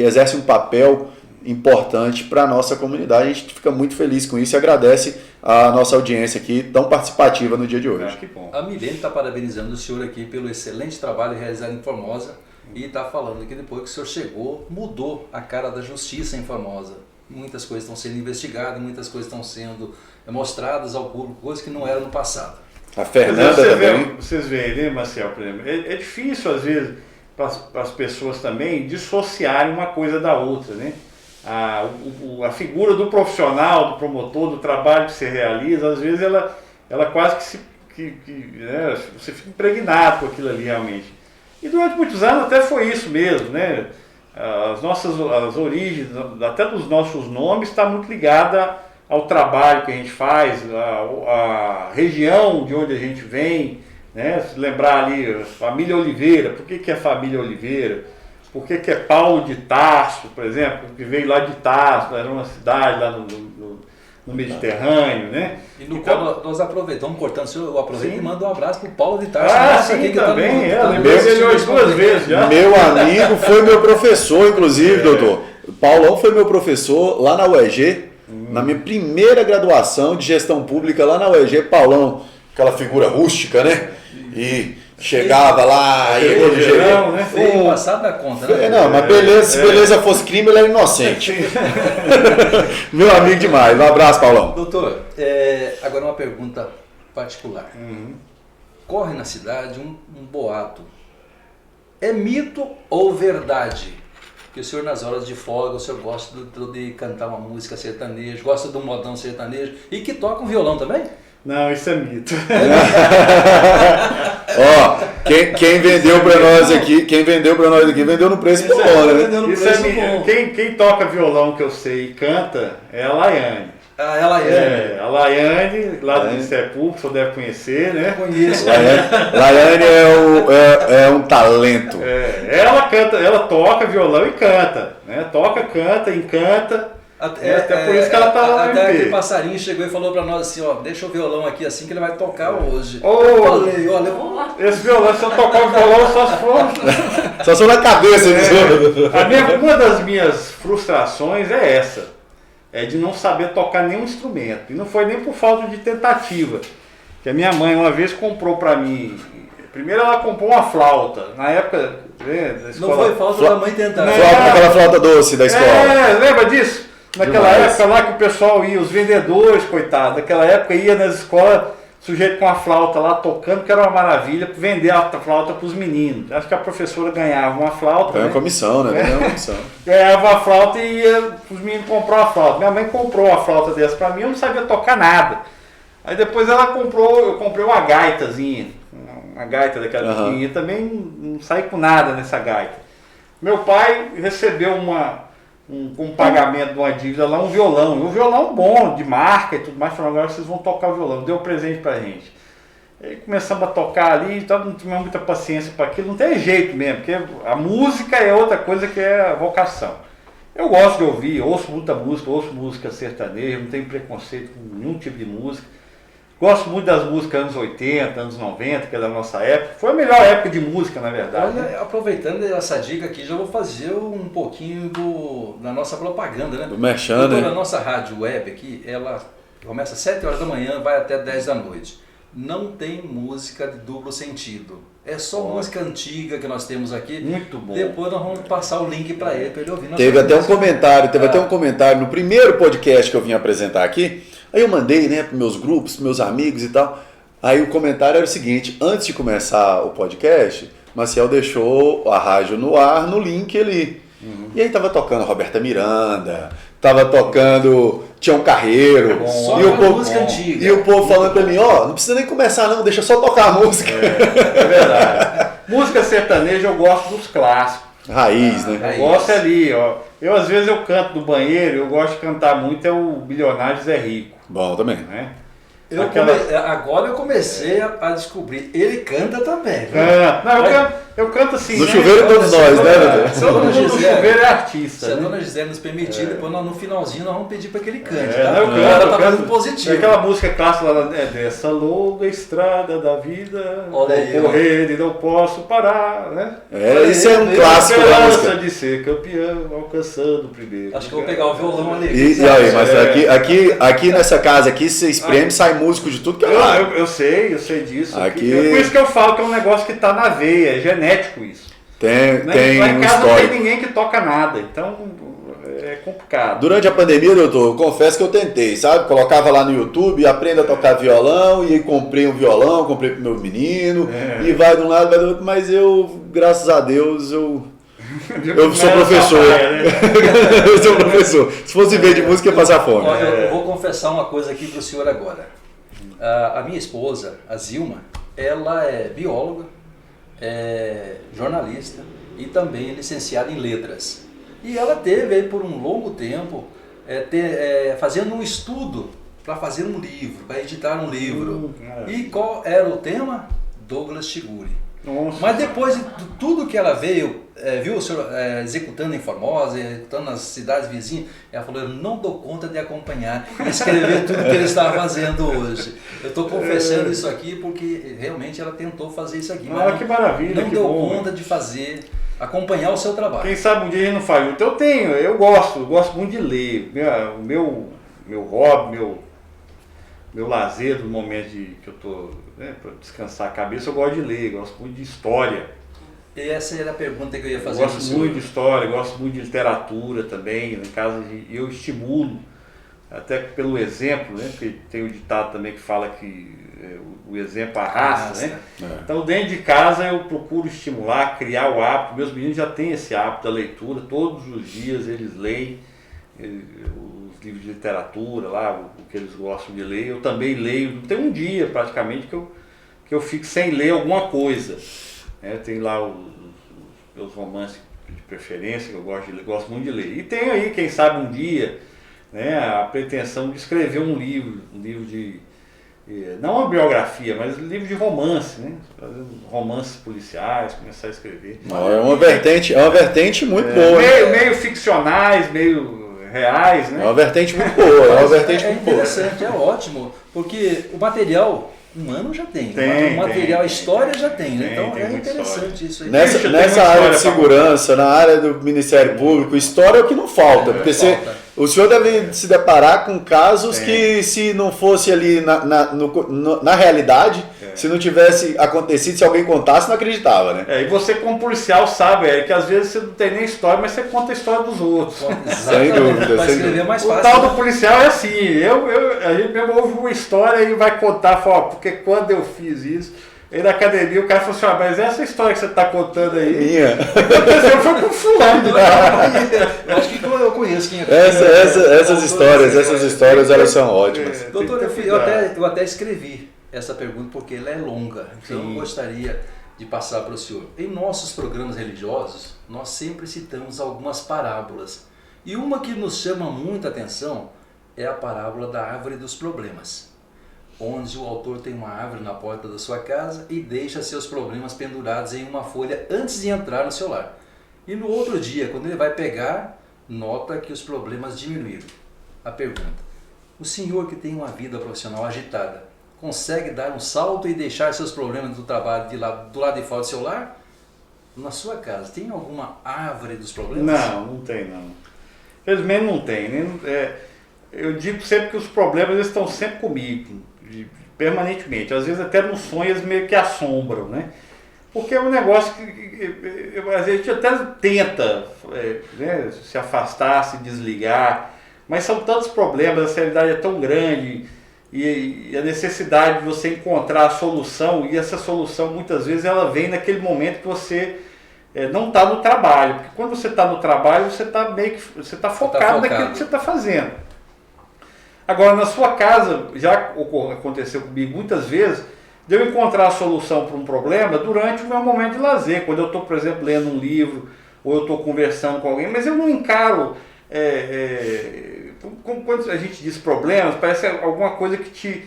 exerce um papel importante para a nossa comunidade. A gente fica muito feliz com isso e agradece a nossa audiência aqui tão participativa no dia de hoje. Que bom. A Milene está parabenizando o senhor aqui pelo excelente trabalho realizado em Formosa e está falando aqui depois que o senhor chegou, mudou a cara da justiça em Formosa. Muitas coisas estão sendo investigadas, muitas coisas estão sendo mostradas ao público, coisas que não eram no passado. A Fernanda também. Vocês veem, né, Marcel, por exemplo, é difícil às vezes para as pessoas também dissociarem uma coisa da outra, né? A figura do profissional, do promotor, do trabalho que se realiza, às vezes ela quase né, você fica impregnado com aquilo ali realmente. E durante muitos anos até foi isso mesmo, né? As origens, até dos nossos nomes, está muito ligada ao trabalho que a gente faz, a região de onde a gente vem, né? Se lembrar ali, família Oliveira, por que é família Oliveira? Por que é Paulo de Tarso, por exemplo, que veio lá de Tarso, era uma cidade lá no Mediterrâneo, né? E no qual nós aproveitamos, portanto, eu aproveito e mando um abraço para o Paulo de Tarso. Sim, também, lembrei dele hoje 2 vezes já. Meu amigo foi meu professor, inclusive, doutor. O Paulão foi meu professor lá na UEG, na minha primeira graduação de gestão pública lá na UEG. Paulão, aquela figura rústica, né? E chegava lá e ele gerão, né? Feio passado da conta, né? Não, mas beleza, se beleza fosse crime, ele era inocente. Meu amigo demais. Um abraço, Paulão. Doutor, agora uma pergunta particular. Corre na cidade um boato. É mito ou verdade que o senhor nas horas de folga, o senhor gosta de cantar uma música sertaneja, gosta do modão sertanejo e que toca um violão também? Não, isso é mito. Ó, quem vendeu pra nós aqui, vendeu no preço bom, né? Isso é mito. Quem toca violão que eu sei e canta é a Laiane. A Laiane. A Laiane, lá do Ministério Público, você deve conhecer, né? Conheço. Laiane é um talento. Ela canta, ela toca violão e canta, né? Toca, canta, encanta. Até por isso que ela tá lá no Até aquele passarinho chegou e falou pra nós assim, ó, deixa o violão aqui assim que ele vai tocar hoje. Eu falei, olha, vamos lá. Esse violão, se eu tocar o violão, só se for... Só na cabeça. Uma das minhas frustrações é essa. É de não saber tocar nenhum instrumento. E não foi nem por falta de tentativa. Que a minha mãe uma vez comprou pra mim... Primeiro ela comprou uma flauta. Na época... da escola, não foi falta da mãe tentar. Aquela flauta doce da escola. Lembra disso? Naquela época lá que o pessoal ia, os vendedores, coitado, naquela época ia nas escolas, sujeito com a flauta lá tocando, que era uma maravilha, vender a flauta para os meninos. Acho que a professora ganhava uma flauta. Ganhava comissão, né? Ganhava a flauta e ia para os meninos comprar a flauta. Minha mãe comprou uma flauta dessa para mim, eu não sabia tocar nada. Aí depois eu comprei uma gaitazinha, uma gaita daquela pequenininha, também não saí com nada nessa gaita. Meu pai recebeu um pagamento de uma dívida lá, um violão. Um violão bom, de marca e tudo mais. Falou, agora vocês vão tocar o violão. Deu presente pra gente. Aí começamos a tocar ali, então não tivemos muita paciência para aquilo. Não tem jeito mesmo, porque a música é outra coisa que é a vocação. Eu gosto de ouvir, ouço muita música, ouço música sertaneja, não tenho preconceito com nenhum tipo de música. Gosto muito das músicas anos 80, anos 90, que é da nossa época. Foi a melhor época de música, na verdade. Olha, aproveitando essa dica aqui, já vou fazer um pouquinho da nossa propaganda, né? Do merchan, né? A nossa rádio web aqui, ela começa às 7 horas da manhã, vai até 10 da noite. Não tem música de duplo sentido. É só música antiga que nós temos aqui. Muito bom. Depois nós vamos passar o link para ele ouvir. Teve até um comentário no primeiro podcast que eu vim apresentar aqui. Aí eu mandei, né, para meus grupos, meus amigos e tal. Aí o comentário era o seguinte: antes de começar o podcast, Maciel deixou a rádio no ar, no link ali. E aí tava tocando Roberta Miranda, tava tocando Tião Carreiro. Música antiga. E o povo falando pra mim, ó, não precisa nem começar não, deixa só tocar a música. É verdade. Música sertaneja eu gosto dos clássicos. Raiz, né? Eu gosto ali, ó. Às vezes eu canto no banheiro, eu gosto de cantar muito, é o Bilionário Zé Rico. Bom também. Né? Agora eu comecei a descobrir, ele canta também. Eu canto assim. No chuveiro todos nós, né? Se a dona chuveiro é artista. Se a dona Gisele nos permitir, depois no finalzinho nós vamos pedir para que ele cante. Eu canto positivo. Aquela música clássica lá, dessa longa estrada da vida, vou correr e não posso parar, né? Isso é um clássico da música. De ser campeão, alcançando o primeiro. Acho que eu vou pegar o violão ali. E aí, mas aqui nessa casa aqui, você espreme, sai músico de tudo que é lado. Eu sei disso. Por isso que eu falo que é um negócio que está na veia, é genético isso. Tem lá em casa histórico. não tem ninguém que toca nada, então é complicado. Durante a pandemia, doutor, eu confesso que eu tentei, sabe? Colocava lá no YouTube, aprenda a tocar violão, e aí comprei um violão, comprei pro meu menino, e vai de um lado, vai do outro, mas eu, graças a Deus, eu sou professor. Eu sou professor. Se fosse ver de música, ia passar fome. Olha, eu vou confessar uma coisa aqui pro senhor agora. A minha esposa, a Zilma, ela é bióloga, é jornalista e também é licenciada em letras. E ela teve aí por um longo tempo fazendo um estudo para fazer um livro, para editar um livro. E qual era o tema? Douglas Chiguri. Nossa. Mas depois de tudo que ela viu o senhor executando em Formosa, executando nas cidades vizinhas, ela falou, eu não dou conta de acompanhar e escrever tudo que ele estava fazendo hoje. Eu estou confessando isso aqui porque realmente ela tentou fazer isso aqui, mas que maravilha, não que deu bom, conta de fazer, acompanhar o seu trabalho. Quem sabe um dia a gente não faz. Então eu gosto muito de ler. Meu hobby, meu lazer no momento que eu estou para descansar a cabeça, eu gosto de ler, gosto muito de história. E essa era a pergunta que eu ia fazer. Eu gosto muito de história, gosto muito de literatura também. Em casa eu estimulo, até pelo exemplo, né? Porque tem o ditado também que fala que o exemplo arrasta, né? Então dentro de casa eu procuro estimular, criar o hábito. Meus meninos já têm esse hábito da leitura, todos os dias eles leem os livros de literatura lá, o que eles gostam de ler. Eu também leio, não tem um dia praticamente que eu fico sem ler alguma coisa. Tem lá os meus romances de preferência que eu gosto muito de ler. E tem aí, quem sabe um dia, né, a pretensão de escrever um livro de não uma biografia, mas um livro de romance, né? Romances policiais, começar a escrever. É uma vertente muito boa. Meio ficcionais, meio reais, né? É uma vertente muito boa. É interessante, é ótimo, porque o material humano já tem, o material, a história já tem, né? Então é interessante isso aí. Nessa área de segurança, na área do Ministério Público, história é o que não falta, porque o senhor deve se deparar com casos que, se não fosse ali na realidade, se não tivesse acontecido, se alguém contasse, não acreditava, né? E você como policial sabe, Eric, que às vezes você não tem nem história, mas você conta a história dos outros. Sem dúvida. Para escrever é mais fácil. O tal do policial é assim, a gente mesmo ouve uma história e vai contar, fala, porque quando eu fiz isso, aí na academia o cara falou assim, mas essa história que você está contando aí, minha. Aconteceu foi com fulano. Eu acho que eu conheço quem é. Essas histórias elas são ótimas. Doutor, eu até escrevi essa pergunta porque ela é longa, então eu gostaria de passar para o senhor. Em nossos programas religiosos, nós sempre citamos algumas parábolas. E uma que nos chama muita atenção é a parábola da árvore dos problemas, onde o autor tem uma árvore na porta da sua casa e deixa seus problemas pendurados em uma folha antes de entrar no seu lar. E no outro dia, quando ele vai pegar, nota que os problemas diminuíram. A pergunta: o senhor que tem uma vida profissional agitada, consegue dar um salto e deixar seus problemas do trabalho do lado de fora do seu lar? Na sua casa, tem alguma árvore dos problemas? Não tem não. Felizmente não tem. Eu digo sempre que os problemas eles estão sempre comigo, permanentemente. Às vezes até nos sonhos eles meio que assombram, né? Porque é um negócio que a gente até tenta se afastar, se desligar, mas são tantos problemas, a realidade é tão grande e a necessidade de você encontrar a solução, e essa solução muitas vezes ela vem naquele momento que você não está no trabalho, porque quando você está no trabalho você está focado naquilo que você está fazendo. Agora, na sua casa, já aconteceu comigo muitas vezes, de eu encontrar a solução para um problema durante o meu momento de lazer, quando eu estou, por exemplo, lendo um livro, ou eu estou conversando com alguém, mas eu não encaro, quando a gente diz problemas, parece alguma coisa que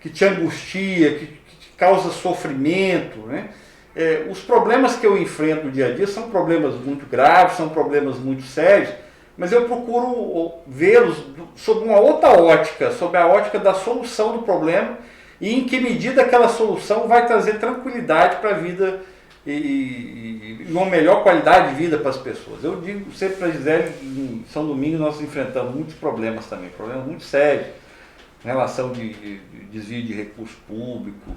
te angustia, que te causa sofrimento, né? Os problemas que eu enfrento no dia a dia são problemas muito graves, são problemas muito sérios, mas eu procuro vê-los sob uma outra ótica, sob a ótica da solução do problema e em que medida aquela solução vai trazer tranquilidade para a vida e uma melhor qualidade de vida para as pessoas. Eu digo sempre para a Gisele, em São Domingos nós enfrentamos muitos problemas também, problemas muito sérios, em relação de desvio de recurso público.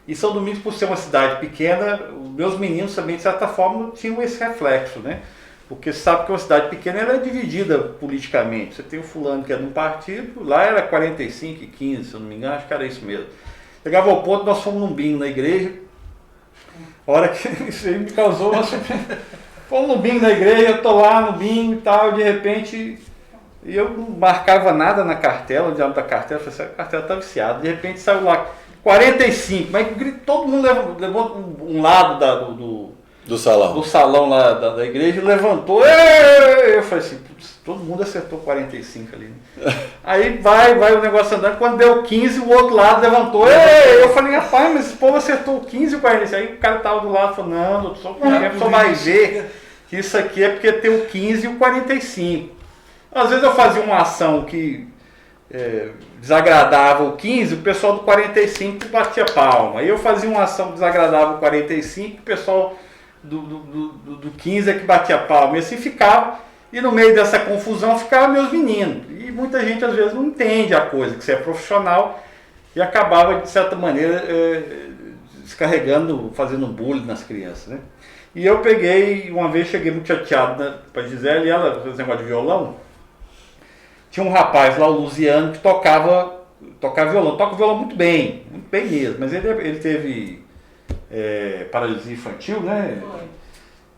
E São Domingos, por ser uma cidade pequena, os meus meninos também, de certa forma, tinham esse reflexo, né? Porque você sabe que uma cidade pequena ela é dividida politicamente. Você tem o fulano que é de um partido, lá era 45 e 15, se eu não me engano, acho que era isso mesmo. Chegava ao ponto, nós fomos num bingo na igreja, a hora que isso aí me causou uma surpresa. Fomos no bingo na igreja, eu tô lá no bingo e tal, de repente, eu não marcava nada na cartela, o diabo da cartela, eu falei assim, a cartela tá viciada, de repente saiu lá, 45, mas todo mundo levou um lado do salão lá da igreja, levantou, eu falei assim, putz, todo mundo acertou 45 ali. Né? Aí vai o negócio andando, quando deu 15, o outro lado levantou, eu falei, rapaz, mas esse povo acertou 15 e 45. Aí o cara tava do lado, falou, não, a pessoa vai ver que isso aqui é porque tem o 15 e o 45. Às vezes eu fazia uma ação que desagradava o 15, o pessoal do 45 batia palma. Aí eu fazia uma ação que desagradava o 45, o pessoal do 15 é que batia palma. E assim ficava, e no meio dessa confusão ficavam meus meninos. E muita gente às vezes não entende a coisa, que você é profissional, e acabava de certa maneira descarregando, fazendo bullying nas crianças, né? E eu peguei, uma vez cheguei muito chateado para a Gisele, e ela fez negócio de violão. Tinha um rapaz lá, o Luciano, que tocava violão, toca violão muito bem mesmo, mas ele teve paralisia infantil, né?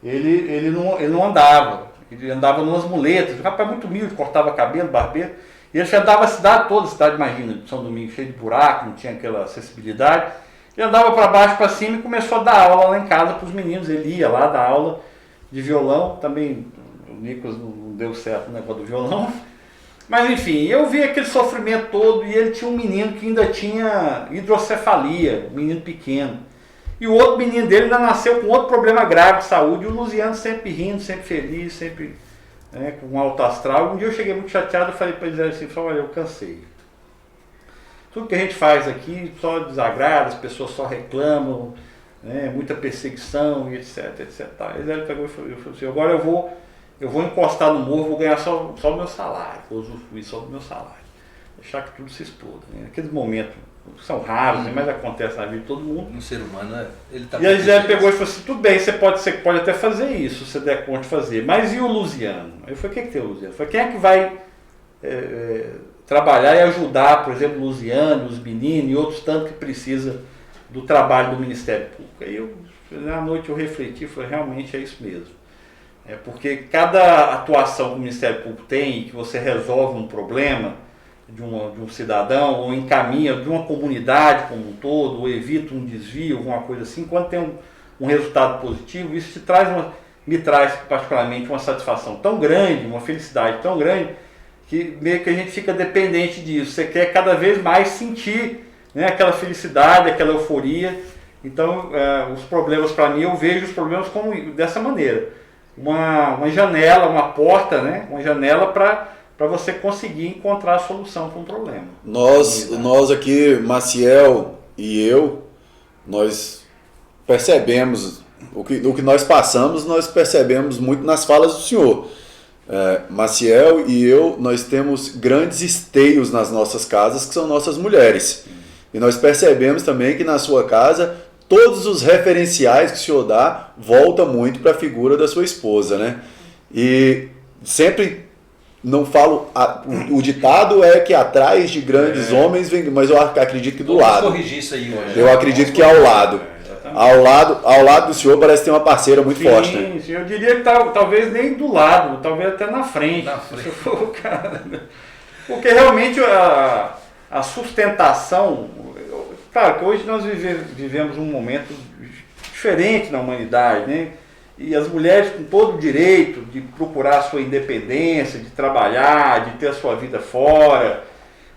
Ele não andava, ele andava numas muletas, o rapaz muito humilde, cortava cabelo, barbeiro, e ele andava a cidade toda, imagina, São Domingos cheio de buraco, não tinha aquela acessibilidade, ele andava para baixo, para cima e começou a dar aula lá em casa para os meninos, ele ia lá dar aula de violão, também o Nicolas não deu certo o negócio do violão, mas enfim, eu vi aquele sofrimento todo e ele tinha um menino que ainda tinha hidrocefalia, um menino pequeno. E o outro menino dele ainda nasceu com outro problema grave de saúde, e o Luciano sempre rindo, sempre feliz, sempre com um alto astral. Um dia eu cheguei muito chateado e falei para ele assim, olha, eu cansei. Tudo que a gente faz aqui só desagrada, as pessoas só reclamam, muita perseguição e etc, etc. Ele pegou e falou assim, agora eu vou encostar no morro, vou ganhar só o meu salário, vou usufruir só do meu salário. Deixar que tudo se exploda. Né? Aqueles momentos são raros, mas acontece na vida de todo mundo. Um ser humano, ele tá. E a Gisele pegou e falou assim, tudo bem, você pode até fazer isso, se você der conta de fazer, mas e o Luciano? Eu falei, o que tem o Luciano? Eu falei, quem é que vai trabalhar e ajudar, por exemplo, o Luciano, os meninos e outros tantos que precisa do trabalho do Ministério Público? Aí na noite eu refleti e falei, realmente é isso mesmo. Porque cada atuação que o Ministério Público tem, que você resolve um problema de um cidadão, ou encaminha de uma comunidade como um todo, ou evita um desvio, alguma coisa assim, quando tem um resultado positivo, isso me traz particularmente uma satisfação tão grande, uma felicidade tão grande, que meio que a gente fica dependente disso. Você quer cada vez mais sentir aquela felicidade, aquela euforia. Então, os problemas, para mim, eu vejo os problemas como dessa maneira. Uma janela, uma porta, uma janela para você conseguir encontrar a solução para um problema. Nós aqui, Maciel e eu, nós percebemos, o que nós passamos, nós percebemos muito nas falas do senhor. Maciel e eu, nós temos grandes esteios nas nossas casas, que são nossas mulheres. E nós percebemos também que na sua casa todos os referenciais que o senhor dá volta muito para a figura da sua esposa, né? E sempre, não falo, o ditado é que atrás de grandes homens vem, mas eu acredito que do lado. Vamos corrigir isso aí hoje. Eu acredito que ao lado. Ao lado do senhor parece ter uma parceira muito forte. Né? Sim, eu diria que talvez nem do lado, talvez até na frente. Se for o cara. Porque realmente a sustentação. Claro que hoje nós vivemos um momento diferente na humanidade, né? E as mulheres com todo o direito de procurar a sua independência, de trabalhar, de ter a sua vida fora.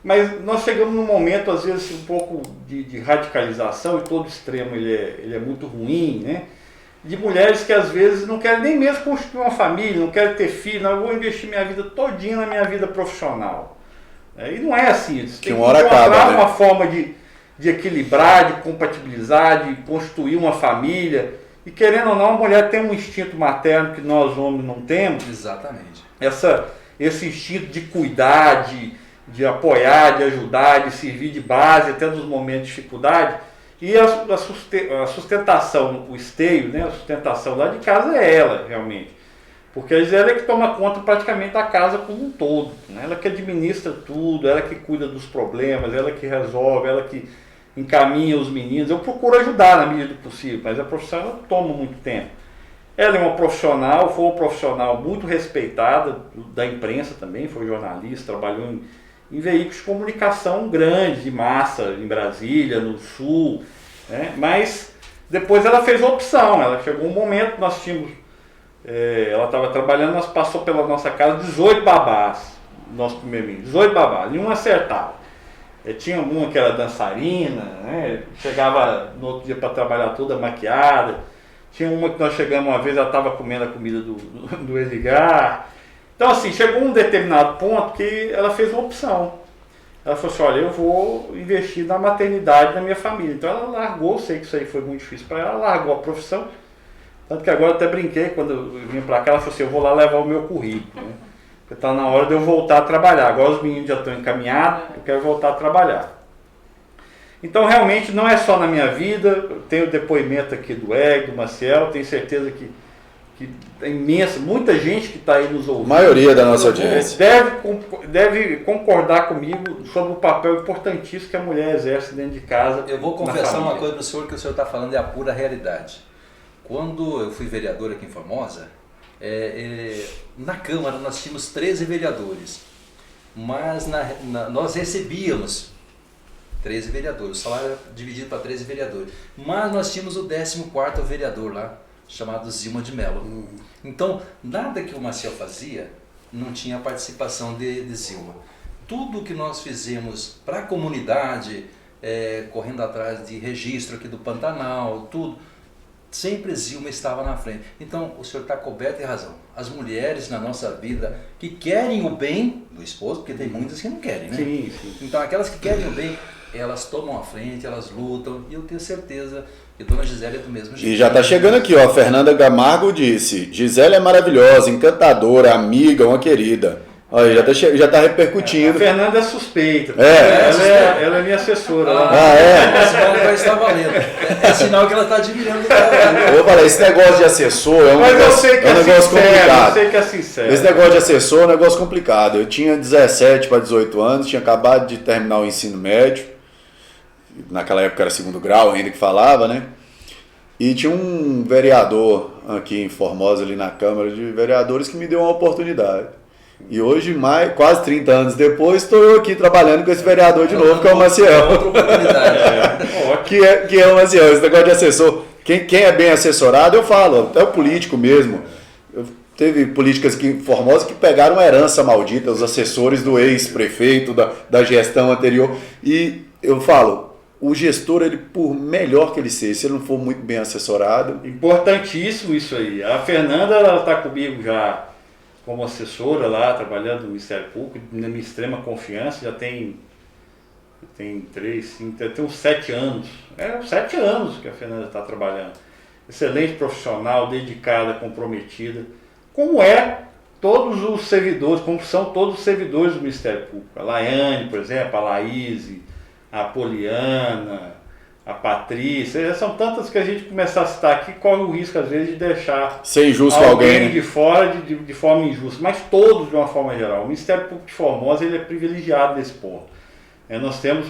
Mas nós chegamos num momento, às vezes, um pouco de radicalização, e todo extremo ele é muito ruim, né? De mulheres que às vezes não querem nem mesmo constituir uma família, não querem ter filho, não, eu vou investir minha vida todinha na minha vida profissional. E não é assim, você tem que encontrar uma forma de equilibrar, de compatibilizar, de construir uma família. E querendo ou não, a mulher tem um instinto materno que nós homens não temos. Exatamente. Esse instinto de cuidar, de apoiar, de ajudar, de servir de base até nos momentos de dificuldade. E a sustentação, o esteio, a sustentação lá de casa é ela, realmente. Porque a Gisele é que toma conta praticamente da casa como um todo, né? Ela que administra tudo, ela que cuida dos problemas, ela que resolve, ela que encaminha os meninos. Eu procuro ajudar na medida do possível, mas a profissão ela toma muito tempo. Ela é uma profissional, foi uma profissional muito respeitada da imprensa também, foi jornalista, trabalhou em veículos de comunicação grandes, de massa, em Brasília, no Sul, né? Mas depois ela fez uma opção, ela chegou um momento, nós tínhamos... ela estava trabalhando, nós passou pela nossa casa 18 babás, nosso primeiro menino, 18 babás, nenhum acertava. Tinha uma que era dançarina, né? Chegava no outro dia para trabalhar toda maquiada. Tinha uma que nós chegamos uma vez, ela estava comendo a comida do Edgar. Então assim, chegou um determinado ponto que ela fez uma opção. Ela falou assim, olha, eu vou investir na maternidade da minha família. Então ela largou, eu sei que isso aí foi muito difícil para ela, largou a profissão. Tanto que agora eu até brinquei, quando eu vim para cá, ela falou assim, eu vou lá levar o meu currículo, né? Porque está na hora de eu voltar a trabalhar. Agora os meninos já estão encaminhados, eu quero voltar a trabalhar. Então realmente não é só na minha vida, eu tenho o depoimento aqui do Eg, do Maciel, tenho certeza que é imensa, muita gente que está aí nos ouvindo. A maioria da nossa audiência. Deve concordar comigo sobre o papel importantíssimo que a mulher exerce dentro de casa. Eu vou confessar uma coisa para o senhor, que o senhor está falando é a pura realidade. Quando eu fui vereador aqui em Formosa, na Câmara nós tínhamos 13 vereadores, mas nós recebíamos 13 vereadores, o salário era dividido para 13 vereadores, mas nós tínhamos o 14º vereador lá, chamado Zilma de Mello. Então, nada que o Maciel fazia não tinha a participação de Zilma. Tudo que nós fizemos para a comunidade, correndo atrás de registro aqui do Pantanal, tudo, sempre Zilma estava na frente. Então, o senhor está coberto de razão. As mulheres na nossa vida que querem o bem do esposo, porque tem muitas que não querem, né? Sim, sim. Então, aquelas que querem o bem, elas tomam a frente, elas lutam, e eu tenho certeza que Dona Gisele é do mesmo jeito. E já está chegando aqui, ó, Fernanda Gamargo disse, Gisele é maravilhosa, encantadora, amiga, uma querida. Olha, já tá repercutindo. A Fernanda é suspeita. Ela é minha assessora. Vai estar valendo. É sinal que ela está admirando o cara. Eu falei, esse negócio de assessor é um negócio complicado. Eu sei que é sincero. Esse negócio de assessor é um negócio complicado. Eu tinha 17 para 18 anos, tinha acabado de terminar o ensino médio. Naquela época era segundo grau ainda que falava, né? E tinha um vereador aqui em Formosa, ali na Câmara de Vereadores, que me deu uma oportunidade. E hoje, quase 30 anos depois, estou eu aqui trabalhando com esse vereador de novo, que é o Maciel. que é o Maciel. Esse negócio de assessor, quem é bem assessorado, eu falo, até o político mesmo. Teve políticas aqui em Formosa que pegaram uma herança maldita, os assessores do ex-prefeito, da gestão anterior. E eu falo, o gestor, ele, por melhor que ele seja, se ele não for muito bem assessorado... Importantíssimo isso aí. A Fernanda, ela está comigo já como assessora lá, trabalhando no Ministério Público, na minha extrema confiança, já tem uns 7 anos. 7 anos que a Fernanda está trabalhando. Excelente profissional, dedicada, comprometida, como todos os servidores, como são todos os servidores do Ministério Público. A Laiane, por exemplo, a Laíse, a Poliana, a Patrícia, são tantas que a gente começar a citar aqui, corre o risco às vezes de deixar ser injusto alguém de fora de forma injusta, mas todos de uma forma geral. O Ministério Público de Formosa, ele é privilegiado nesse ponto. Nós temos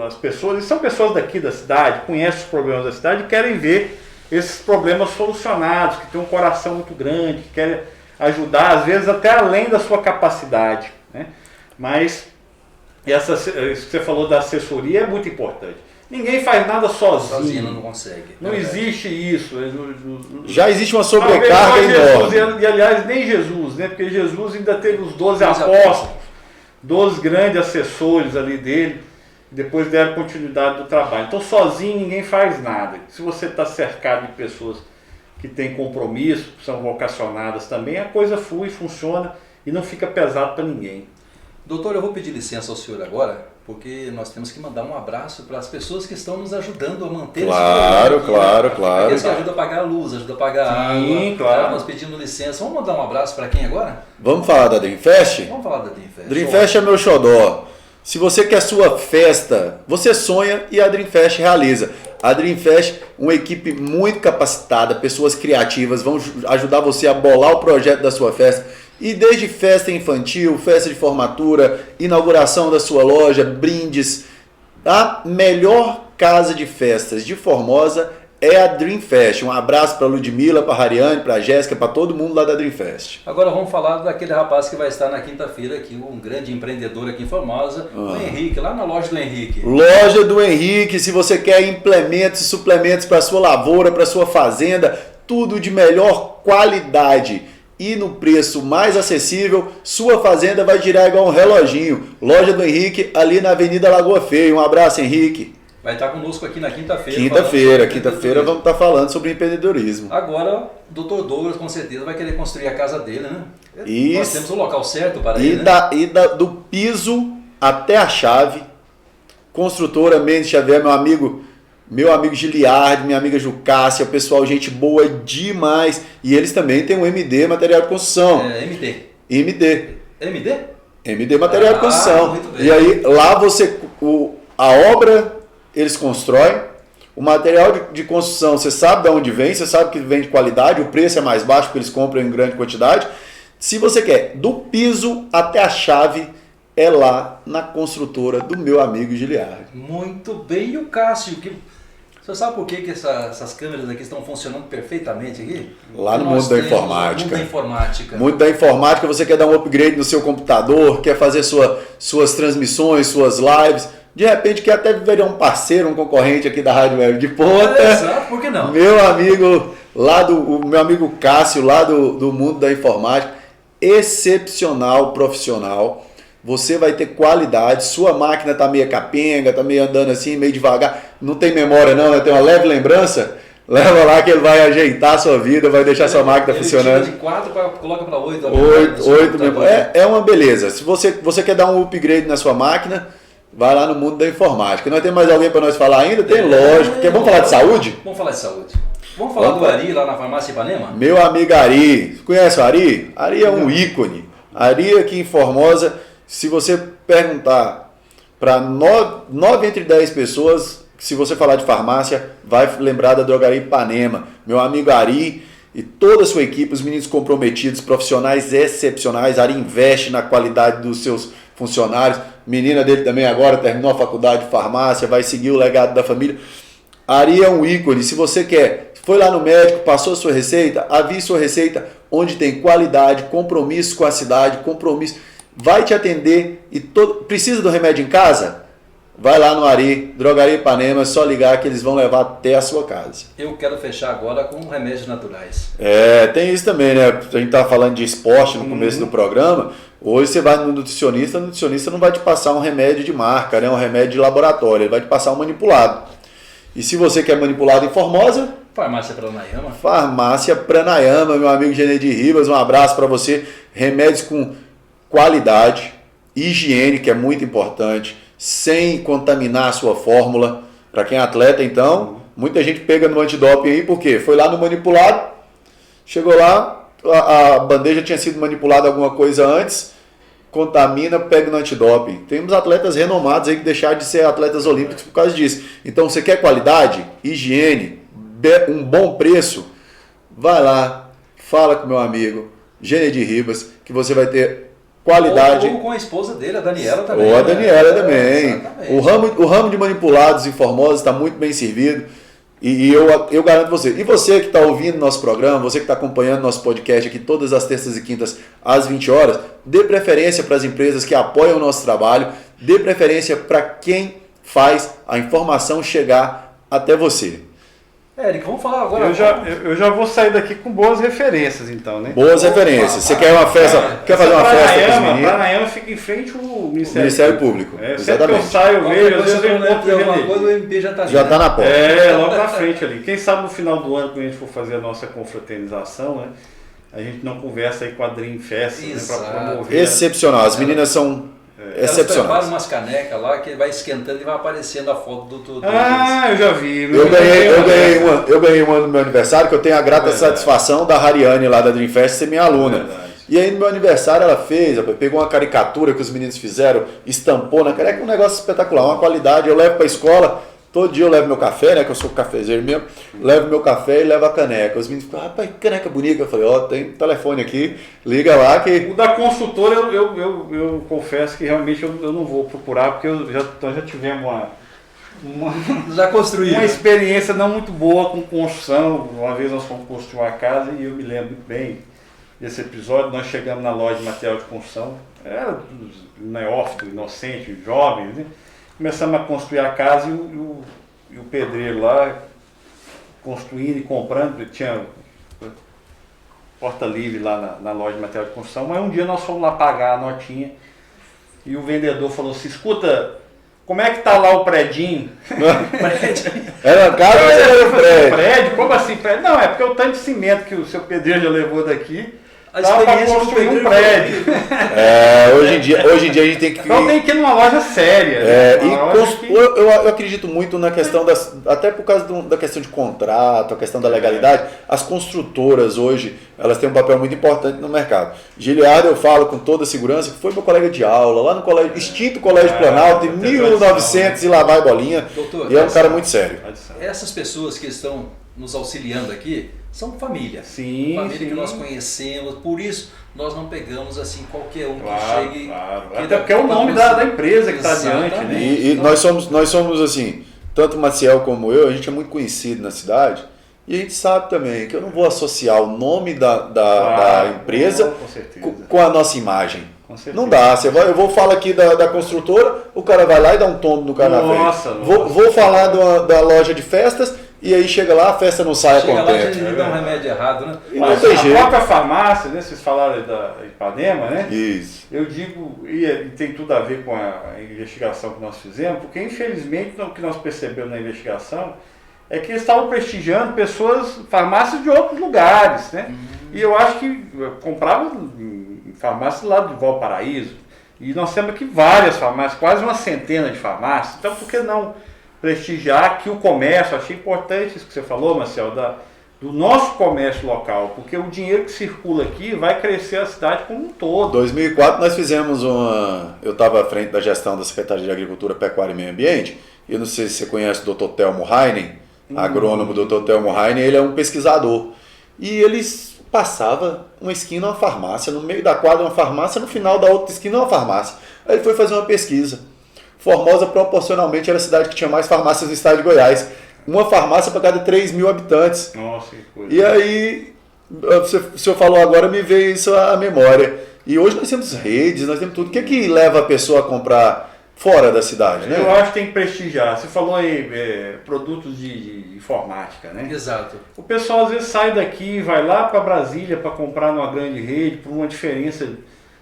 as pessoas, e são pessoas daqui da cidade, conhecem os problemas da cidade e querem ver esses problemas solucionados, que têm um coração muito grande, que querem ajudar, às vezes até além da sua capacidade, né? Mas isso que você falou da assessoria é muito importante. Ninguém faz nada sozinho. Não consegue. Não existe isso. Já existe uma sobrecarga enorme. E aliás, nem Jesus, né? Porque Jesus ainda teve os 12 apóstolos, 12 grandes assessores ali dele, depois deram continuidade do trabalho. Então sozinho ninguém faz nada. Se você está cercado de pessoas que têm compromisso, que são vocacionadas também, a coisa flui, funciona e não fica pesado para ninguém. Doutor, eu vou pedir licença ao senhor agora, porque nós temos que mandar um abraço para as pessoas que estão nos ajudando a manter claro. Aqueles que ajudam a pagar a luz, ajudam a pagar a água. Claro. Nós pedimos licença. Vamos mandar um abraço para quem agora? Vamos falar da Dreamfest? Vamos falar da Dreamfest. Dreamfest é meu xodó. Se você quer sua festa, você sonha e a Dreamfest realiza. A Dreamfest, uma equipe muito capacitada, pessoas criativas, vão ajudar você a bolar o projeto da sua festa. E desde festa infantil, festa de formatura, inauguração da sua loja, brindes. A melhor casa de festas de Formosa é a Dreamfest. Um abraço para a Ludmila, para a Hariane, para a Jéssica, para todo mundo lá da Dreamfest. Agora vamos falar daquele rapaz que vai estar na quinta-feira aqui, um grande empreendedor aqui em Formosa, o Henrique, lá na loja do Henrique. Loja do Henrique, se você quer implementos e suplementos para sua lavoura, para sua fazenda, tudo de melhor qualidade e no preço mais acessível, sua fazenda vai girar igual um reloginho. Loja do Henrique, ali na Avenida Lagoa Feia. Um abraço, Henrique. Vai estar conosco aqui na quinta-feira. Quinta-feira vamos estar falando sobre empreendedorismo. Agora, o Dr. Douglas com certeza vai querer construir a casa dele, né? Isso. Nós temos o local certo para E, ele, né? do piso até a chave. Construtora Mendes Xavier, meu amigo Giliardi, minha amiga Jucássia, pessoal, gente boa demais. E eles também têm um MD, material de construção. MD, material de construção. Muito bem. E aí, lá a obra eles constroem, o material de construção, você sabe de onde vem, você sabe que vem de qualidade, o preço é mais baixo porque eles compram em grande quantidade. Se você quer, do piso até a chave, é lá na construtora do meu amigo Giliardi. Muito bem. E o Cássio, você sabe por que essas câmeras aqui estão funcionando perfeitamente aqui? Lá no mundo da informática. Mundo da informática, você quer dar um upgrade no seu computador, quer fazer suas transmissões, suas lives. De repente quer até virar um parceiro, um concorrente aqui da Rádio Web de Ponta. Exato, por que não? Meu amigo Cássio, lá do mundo da informática, excepcional profissional. Você vai ter qualidade, sua máquina está meio capenga, está meio andando assim, meio devagar. Não tem memória não, né? Tem uma leve lembrança. Leva lá que ele vai ajeitar a sua vida, vai deixar sua máquina funcionando. Tira de 4, coloca para 8. 8 memória. É uma beleza. Se você quer dar um upgrade na sua máquina, vai lá no mundo da informática. Nós temos mais alguém para nós falar ainda? Tem, lógico. Vamos falar de saúde? Vamos falar de saúde. Vamos falar do Ari lá na farmácia Ipanema? Meu amigo Ari. Conhece o Ari? Ari é um ícone. Ari aqui em Formosa, se você perguntar para 9 entre 10 pessoas, se você falar de farmácia, vai lembrar da Drogaria Ipanema. Meu amigo Ari e toda a sua equipe, os meninos comprometidos, profissionais excepcionais. Ari investe na qualidade dos seus funcionários. Menina dele também agora terminou a faculdade de farmácia, vai seguir o legado da família. Ari é um ícone. Se você foi lá no médico, passou a sua receita, avise sua receita onde tem qualidade, compromisso com a cidade, compromisso. Vai te atender e precisa do remédio em casa? Vai lá no Ari, Drogaria Ipanema, é só ligar que eles vão levar até a sua casa. Eu quero fechar agora com remédios naturais. Tem isso também, né? A gente estava falando de esporte no começo do programa. Hoje você vai no nutricionista, o nutricionista não vai te passar um remédio de marca, né? Um remédio de laboratório, ele vai te passar um manipulado. E se você quer manipulado em Formosa... Farmácia Pranayama. Farmácia Pranayama, meu amigo Genedi Ribas, um abraço para você. Remédios com qualidade, higiene, que é muito importante, sem contaminar a sua fórmula. Para quem é atleta, então, muita gente pega no antidoping aí, porque foi lá no manipulado, chegou lá, a bandeja tinha sido manipulada alguma coisa antes, contamina, pega no antidoping. Temos atletas renomados aí que deixaram de ser atletas olímpicos por causa disso. Então, você quer qualidade, higiene, um bom preço, vai lá, fala com meu amigo Genedi Ribas, que você vai ter qualidade. Ou com a esposa dele, a Daniela também. Ou a Daniela também. O ramo de manipulados em Formosa está muito bem servido. E eu garanto você. E você que está ouvindo nosso programa, você que está acompanhando nosso podcast aqui todas as terças e quintas às 20 horas, dê preferência para as empresas que apoiam o nosso trabalho, dê preferência para quem faz a informação chegar até você. Érico, vamos falar agora. Eu já vou sair daqui com boas referências, então, né? Boas referências. Você quer uma festa? Quer fazer uma festa com os meninos? Pranayama fica em frente ao Ministério Público. Sempre que eu saio, eu vejo, às vezes eu encontro alguma coisa, o MP já está já está na porta. Logo na frente ali. Quem sabe no final do ano, quando a gente for fazer a nossa confraternização, né? A gente não conversa aí com a Dream Fest, né, para promover. Excepcional. As meninas são excepcionais. Preparam umas canecas lá que vai esquentando e vai aparecendo a foto do tudo. Eu já vi. Eu ganhei uma no meu aniversário, que eu tenho a grata satisfação da Hariane lá da Dream Fest ser minha aluna. E aí no meu aniversário ela fez, pegou uma caricatura que os meninos fizeram, estampou na caneca, um negócio espetacular, uma qualidade. Eu levo para a escola, todo dia eu levo meu café, né, que eu sou cafezeiro mesmo, levo meu café e levo a caneca. Os meninos ficam, rapaz, que caneca bonita. Eu falei, tem um telefone aqui, liga lá que... O da construtora eu confesso que realmente eu não vou procurar, porque nós já tivemos já construíram. Uma experiência não muito boa com construção. Uma vez nós fomos construir uma casa e eu me lembro muito bem desse episódio. Nós chegamos na loja de material de construção, era neófito, inocente, jovem, né? Começamos a construir a casa e o pedreiro lá construindo e comprando, tinha porta livre lá na loja de material de construção. Mas um dia nós fomos lá pagar a notinha e o vendedor falou assim, escuta, como é que tá lá o predinho? Era uma casa, mas era um prédio. Prédio? Como assim prédio? Não, é porque o tanto de cimento que o seu pedreiro já levou daqui, dá para construir um prédio. Hoje em dia a gente tem que... Então tem que ir numa loja séria. Eu acredito muito na questão até por causa da questão de contrato, a questão da legalidade, as construtoras hoje, elas têm um papel muito importante no mercado. Giliardo, eu falo com toda segurança, que foi meu colega de aula, lá no colégio, extinto Colégio Planalto, em 1900 e lá vai bolinha, doutor, e é um cara muito sério. Essas pessoas que estão nos auxiliando aqui, são família. Sim, família sim. que nós conhecemos, por isso nós não pegamos assim qualquer um claro, que chegue. Claro. Até porque é o nome da empresa que está adiante, né? E nós somos assim, tanto o Maciel como eu, a gente é muito conhecido na cidade, e a gente sabe também que eu não vou associar o nome da empresa com a nossa imagem. Não dá, eu vou falar aqui da construtora, o cara vai lá e dá um tombo no cara na frente. Vou falar da loja de festas, e aí chega lá, a festa não sai contente. Chega lá e dá um remédio errado, né? Mas a própria farmácia, né, vocês falaram da Ipanema, né? Isso. Eu digo, e tem tudo a ver com a investigação que nós fizemos, porque infelizmente o que nós percebemos na investigação é que eles estavam prestigiando farmácias de outros lugares, né? E eu acho que compravam farmácias lá do Valparaíso, e nós temos aqui várias farmácias, quase uma centena de farmácias, então por que não prestigiar aqui o comércio? Achei importante isso que você falou, Marcel, do nosso comércio local, porque o dinheiro que circula aqui vai crescer a cidade como um todo. Em 2004 nós fizemos eu estava à frente da gestão da Secretaria de Agricultura, Pecuária e Meio Ambiente, e eu não sei se você conhece o Dr. Telmo Heinen, agrônomo Dr. Telmo Heinen, ele é um pesquisador, e eles passava uma esquina, uma farmácia, no meio da quadra uma farmácia, no final da outra esquina uma farmácia. Aí ele foi fazer uma pesquisa. Formosa, proporcionalmente, era a cidade que tinha mais farmácias no estado de Goiás. Uma farmácia para cada 3.000 habitantes. Nossa, que coisa. E aí, o senhor falou agora, me veio isso à memória. E hoje nós temos redes, nós temos tudo. O que leva a pessoa a comprar fora da cidade, né? Eu acho que tem que prestigiar. Você falou aí produtos de informática, né? Exato. O pessoal às vezes sai daqui, vai lá para Brasília para comprar numa grande rede por uma diferença,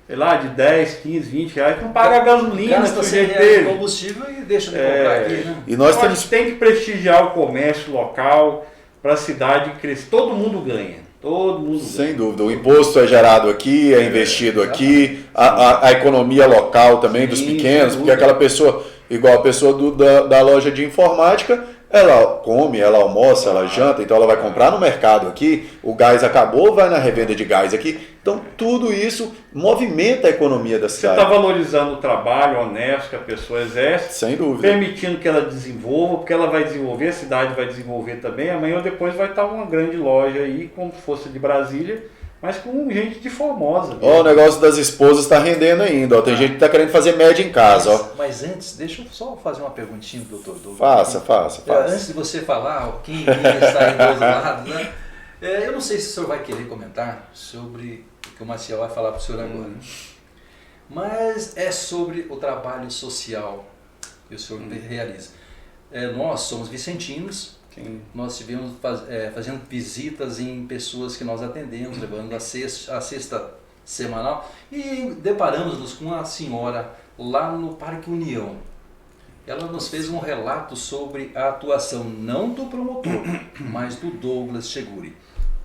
sei lá, de 10, 15, 20 reais, não paga a gasolina, gasta de combustível e deixa de comprar aqui, né? E nós tem que prestigiar o comércio local para a cidade crescer. Todo mundo ganha. Todo mundo ganha. Sem dúvida. O imposto é gerado aqui, é investido aqui, a economia local também, dos pequenos, porque aquela pessoa, igual a pessoa da loja de informática, ela come, ela almoça, ela janta, então ela vai comprar no mercado aqui, o gás acabou, vai na revenda de gás aqui. Então tudo isso movimenta a economia da cidade. Você está valorizando o trabalho honesto que a pessoa exerce, sem dúvida, permitindo que ela desenvolva, porque ela vai desenvolver, a cidade vai desenvolver também. Amanhã ou depois vai estar uma grande loja aí, como se fosse de Brasília, mas com gente de Formosa. O negócio das esposas está rendendo ainda. Tem gente que está querendo fazer média em casa. Mas antes, deixa eu só fazer uma perguntinha, doutor. Faça. Antes de você falar, quem está aí do outro lado, né? Eu não sei se o senhor vai querer comentar sobre o que o Maciel vai falar para o senhor agora. Mas é sobre o trabalho social que o senhor realiza. Nós somos vicentinos. Sim. Nós estivemos fazendo visitas em pessoas que nós atendemos, levando a cesta semanal, e deparamos-nos com uma senhora lá no Parque União. Ela nos fez um relato sobre a atuação não do promotor, mas do Douglas Cheguri.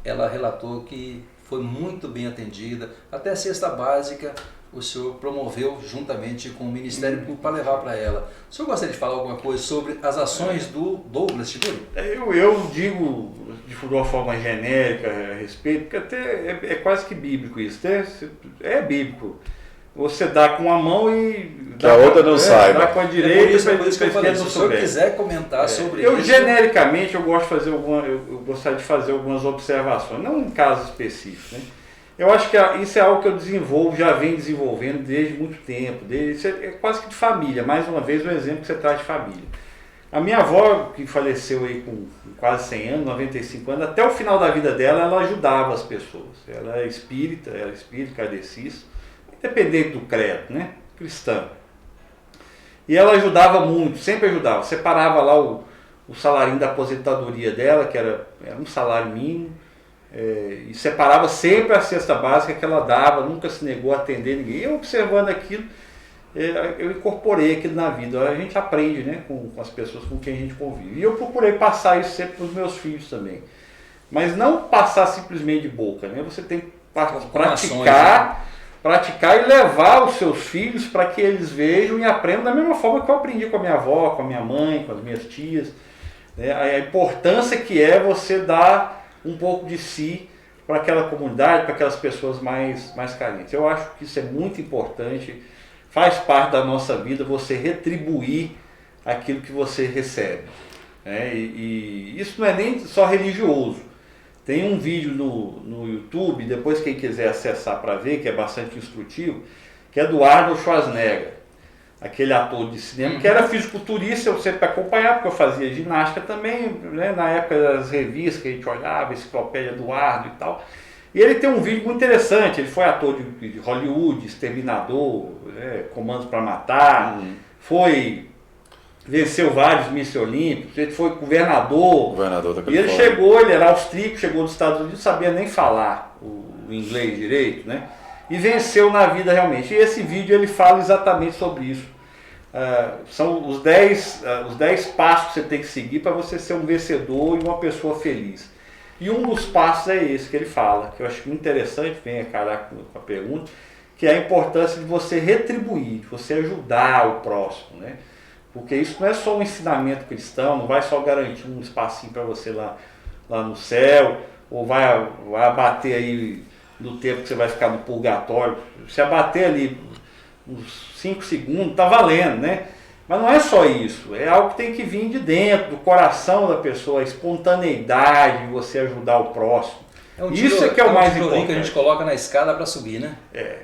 Ela relatou que foi muito bem atendida, até a cesta básica o senhor promoveu juntamente com o Ministério Público para levar para ela. O senhor gostaria de falar alguma coisa sobre as ações do Douglas Chiguri? Eu digo de uma forma genérica a respeito, porque até é quase que bíblico isso, é bíblico. Você dá com a mão e que a outra não saiba. Dá com a direita para a esquerda não souber. Se o senhor quiser comentar sobre isso. Genericamente, eu gostaria de fazer algumas observações, não em casos específicos, né? Eu acho que isso é algo que eu desenvolvo, já venho desenvolvendo desde muito tempo. Isso é quase que de família. Mais uma vez, um exemplo que você traz de família. A minha avó, que faleceu aí com quase 100 anos, 95 anos, até o final da vida dela, ela ajudava as pessoas. Ela é espírita, kardecista, independente do credo, né? Cristã. E ela ajudava muito, sempre ajudava. Separava lá o salarinho da aposentadoria dela, que era um salário mínimo, e separava sempre a cesta básica que ela dava, nunca se negou a atender ninguém. Eu observando aquilo, eu incorporei aquilo na vida. A gente aprende, né, com as pessoas com quem a gente convive. E eu procurei passar isso sempre para os meus filhos também. Mas não passar simplesmente de boca, né? Você tem que praticar e levar os seus filhos para que eles vejam e aprendam da mesma forma que eu aprendi com a minha avó, com a minha mãe, com as minhas tias, né? A importância que é você dar um pouco de si para aquela comunidade, para aquelas pessoas mais carentes. Eu acho que isso é muito importante, faz parte da nossa vida você retribuir aquilo que você recebe, né? E isso não é nem só religioso. Tem um vídeo no YouTube, depois quem quiser acessar para ver, que é bastante instrutivo, que é do Arnold Schwarzenegger, aquele ator de cinema, que era fisiculturista, eu sempre acompanhava, porque eu fazia ginástica também, né, na época das revistas que a gente olhava, enciclopédia do Arnold e tal. E ele tem um vídeo muito interessante, ele foi ator de Hollywood, Exterminador, Comandos para Matar, venceu vários Miss Olímpicos, ele foi governador da Califórnia. E ele era austríaco, chegou dos Estados Unidos, não sabia nem falar o inglês direito, né? E venceu na vida realmente. E esse vídeo ele fala exatamente sobre isso. São os 10 passos que você tem que seguir para você ser um vencedor e uma pessoa feliz. E um dos passos é esse que ele fala, que eu acho muito interessante, vem a carar com a pergunta, que é a importância de você retribuir, de você ajudar o próximo, né? Porque isso não é só um ensinamento cristão, não vai só garantir um espacinho para você lá no céu, ou vai abater aí no tempo que você vai ficar no purgatório. Se abater ali uns 5 segundos, tá valendo, né? Mas não é só isso, é algo que tem que vir de dentro, do coração da pessoa, a espontaneidade de você ajudar o próximo. Isso é que é o mais importante. Que a gente coloca na escada para subir, né?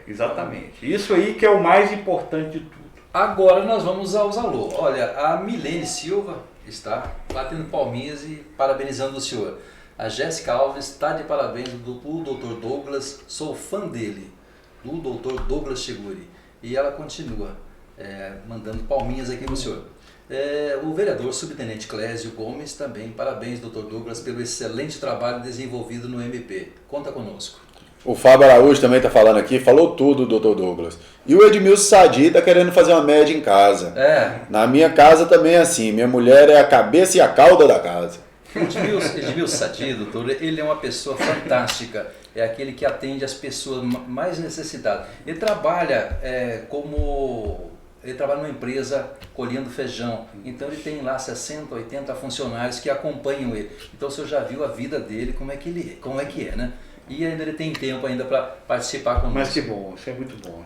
Exatamente. Isso aí que é o mais importante de tudo. Agora nós vamos aos alô. Olha, a Milene Silva está batendo palminhas e parabenizando o senhor. A Jéssica Alves está de parabéns do Dr. Douglas, sou fã dele, do Dr. Douglas Chiguri. E ela continua mandando palminhas aqui no senhor. O vereador subtenente Clésio Gomes também, parabéns Dr. Douglas pelo excelente trabalho desenvolvido no MP. Conta conosco. O Fábio Araújo também está falando aqui, falou tudo, Dr. Douglas. E o Edmilson Sadi está querendo fazer uma média em casa. Na minha casa também é assim, minha mulher é a cabeça e a cauda da casa. Edmilson Sadi, doutor, ele é uma pessoa fantástica, é aquele que atende as pessoas mais necessitadas. Ele trabalha numa empresa colhendo feijão, então ele tem lá 60, 80 funcionários que acompanham ele. Então o senhor já viu a vida dele, como é que é, né? E ainda ele tem tempo ainda para participar conosco. Mas que bom, isso é muito bom.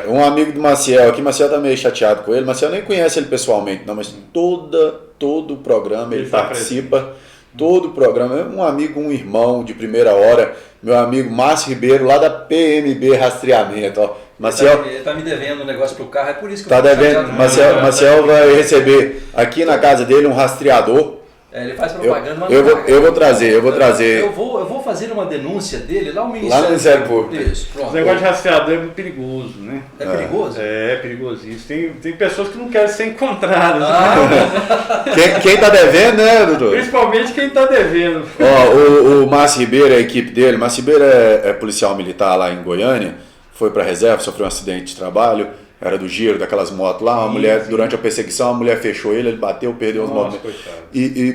Um amigo do Maciel aqui, Maciel tá meio chateado com ele, Maciel nem conhece ele pessoalmente, não, mas todo o programa ele participa, todo o programa, um amigo, um irmão de primeira hora, meu amigo Márcio Ribeiro, lá da PMB Rastreamento, ó. Maciel, ele tá me devendo um negócio pro carro, é por isso que eu tô devendo. Maciel vai receber aqui na casa dele um rastreador. Ele faz propaganda, eu vou trazer. Eu vou fazer uma denúncia dele lá no Ministério Público. Isso, pronto. Esse negócio de rastreador é muito perigoso, né? É perigoso? É perigosíssimo. Tem pessoas que não querem ser encontradas. Quem tá devendo, né, doutor? Principalmente quem tá devendo. Ó, o Márcio Ribeiro, a equipe dele, Márcio Ribeiro é policial militar lá em Goiânia, foi pra reserva, sofreu um acidente de trabalho. Era do giro, daquelas motos lá, durante a perseguição, a mulher fechou ele bateu, perdeu os motos.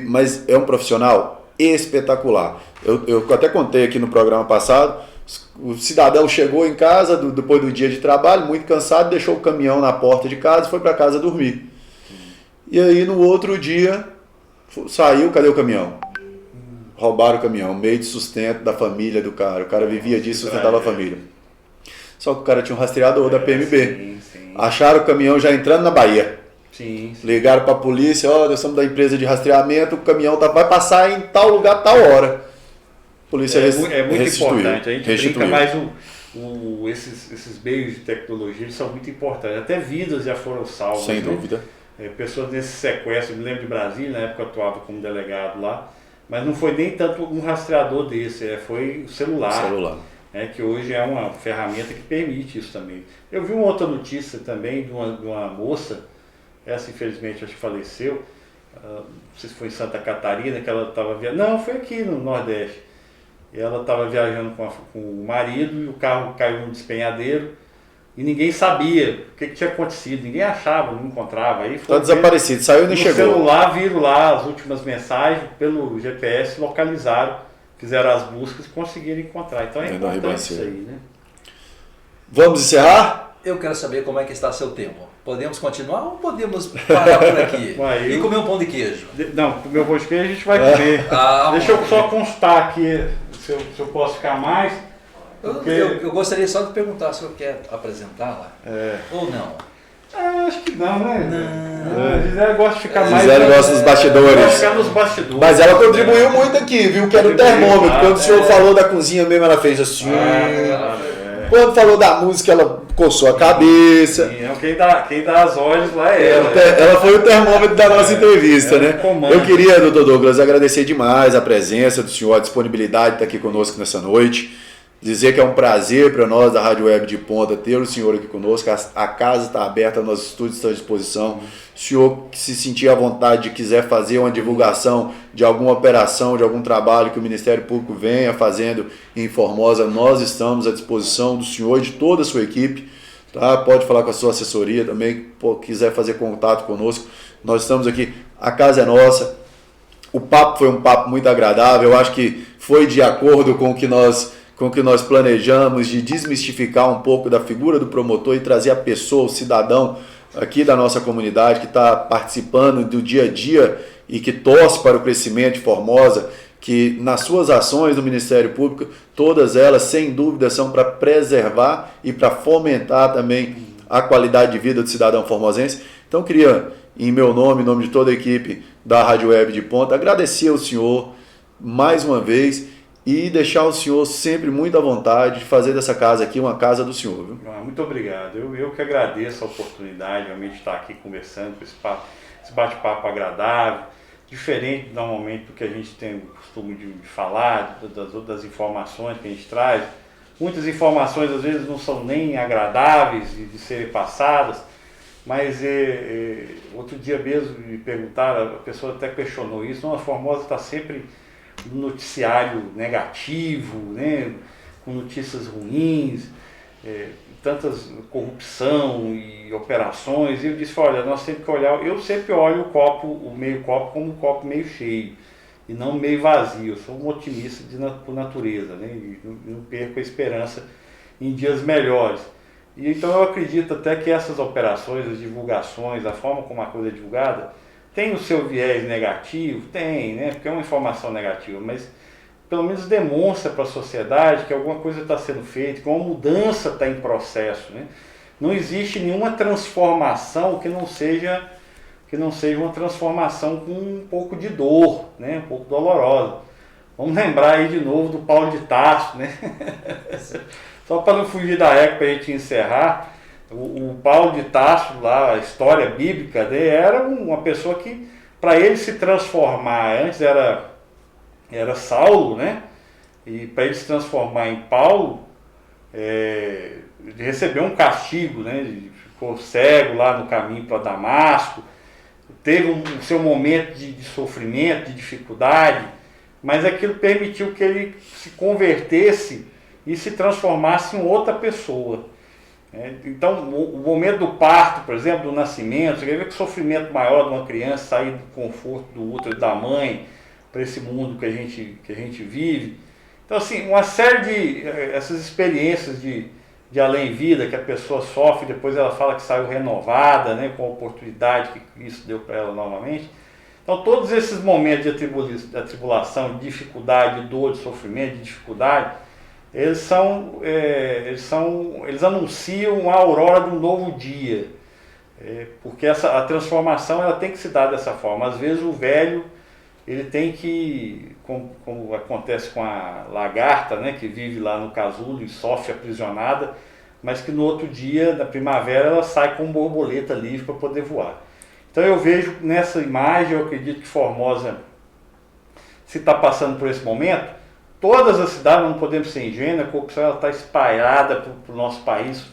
Mas é um profissional espetacular. Eu até contei aqui no programa passado O cidadão chegou em casa depois do dia de trabalho, muito cansado, deixou o caminhão na porta de casa e foi para casa dormir. E aí no outro dia saiu, cadê o caminhão? Roubaram o caminhão, meio de sustento da família do cara. O cara vivia disso, sustentava a família. Só que o cara tinha um rastreador da PMB. Sim. Acharam o caminhão já entrando na Bahia. Sim. Ligaram para a polícia, nós somos da empresa de rastreamento, o caminhão vai passar em tal lugar, tal hora. A polícia é muito restituiu. importante, a gente brinca, mas esses meios de tecnologia eles são muito importantes. Até vidas já foram salvas. Sem né? dúvida. Pessoas nesse sequestro, eu me lembro de Brasília, na época eu atuava como delegado lá, mas não foi nem tanto um rastreador desse, foi o celular. Que hoje é uma ferramenta que permite isso também. Eu vi uma outra notícia também de uma moça, essa infelizmente acho que faleceu, não sei se foi em Santa Catarina, que ela estava viajando, não, foi aqui no Nordeste, e ela estava viajando com o marido e o carro caiu num despenhadeiro e ninguém sabia o que tinha acontecido, ninguém achava, não encontrava. Está desaparecido, saiu e não chegou. No celular viram lá as últimas mensagens, pelo GPS localizaram, fizeram as buscas e conseguiram encontrar. Então é importante isso aí, né? Vamos encerrar? Eu quero saber como é que está seu tempo. Podemos continuar ou podemos parar por aqui? E comer um pão de queijo? Não, comer um pão de queijo a gente vai comer. Deixa eu só constar aqui se eu posso ficar mais. Eu gostaria só de perguntar se o senhor quer apresentar lá ou não. Acho que não, né? A Gisele gosta de ficar mais. Gisele gosta dos bastidores. Gosta de ficar nos bastidores. Mas ela contribuiu muito aqui, viu? Que era o termômetro. Quando o senhor falou da cozinha mesmo, ela fez assim. Quando falou da música, ela coçou a cabeça. Sim, quem dá as olhos lá é ela. Ela foi o termômetro da nossa entrevista, né? Eu queria, doutor Douglas, agradecer demais a presença do senhor, a disponibilidade de estar aqui conosco nessa noite. Dizer que é um prazer para nós da Rádio Web de Ponta ter o senhor aqui conosco. A casa está aberta, nossos estúdios estão à disposição. O senhor que se sentir à vontade, quiser fazer uma divulgação de alguma operação, de algum trabalho que o Ministério Público venha fazendo em Formosa, nós estamos à disposição do senhor e de toda a sua equipe. Tá? Pode falar com a sua assessoria também, quiser fazer contato conosco. Nós estamos aqui, a casa é nossa. O papo foi um papo muito agradável, eu acho que foi de acordo com o que nós planejamos, de desmistificar um pouco da figura do promotor e trazer a pessoa, o cidadão aqui da nossa comunidade que está participando do dia a dia e que torce para o crescimento de Formosa, que nas suas ações do Ministério Público, todas elas, sem dúvida, são para preservar e para fomentar também a qualidade de vida do cidadão formosense. Então, queria, em meu nome, em nome de toda a equipe da Rádio Web de Ponta, agradecer ao senhor mais uma vez e deixar o senhor sempre muito à vontade de fazer dessa casa aqui uma casa do senhor. Viu? Muito obrigado. Eu que agradeço a oportunidade realmente de estar aqui conversando, com esse bate-papo agradável, diferente normalmente do que a gente tem o costume de falar, das informações que a gente traz. Muitas informações às vezes não são nem agradáveis de serem passadas, mas outro dia mesmo me perguntaram, a pessoa até questionou isso, a Formosa está sempre no noticiário negativo, né, com notícias ruins, tantas corrupção e operações, e eu disse, olha, nós temos que olhar, eu sempre olho o meio copo como um copo meio cheio, e não meio vazio. Eu sou um otimista por natureza, né, e não perco a esperança em dias melhores. E então eu acredito até que essas operações, as divulgações, a forma como a coisa é divulgada, tem o seu viés negativo? Tem, né? Porque é uma informação negativa, mas pelo menos demonstra para a sociedade que alguma coisa está sendo feita, que uma mudança está em processo, né? Não existe nenhuma transformação que não seja uma transformação com um pouco de dor, né? Um pouco dolorosa. Vamos lembrar aí de novo do Paulo de Tarso, né? Só para não fugir da época, para a gente encerrar, o Paulo de Tarso, lá, a história bíblica, né, era uma pessoa que, para ele se transformar, antes era Saulo, né? E para ele se transformar em Paulo, ele recebeu um castigo, né? Ele ficou cego lá no caminho para Damasco, teve o seu momento de sofrimento, de dificuldade, mas aquilo permitiu que ele se convertesse e se transformasse em outra pessoa. Então, o momento do parto, por exemplo, do nascimento, você vê que o sofrimento maior de uma criança sair do conforto do útero da mãe para esse mundo que a gente vive, Então, assim, uma série de essas experiências de além-vida que a pessoa sofre, depois ela fala que saiu renovada, né, com a oportunidade que isso deu para ela novamente. Então, todos esses momentos de atribulação, de dificuldade, de dor, de sofrimento, de dificuldade, eles anunciam a aurora de um novo dia. Porque a transformação ela tem que se dar dessa forma. Às vezes o velho, ele tem que, como acontece com a lagarta, né, que vive lá no casulo e sofre aprisionada, mas que no outro dia, na primavera, ela sai com borboleta livre para poder voar. Então eu vejo nessa imagem, eu acredito que Formosa, se está passando por esse momento, todas as cidades, não podemos ser ingênuos, a corrupção está espalhada para o nosso país,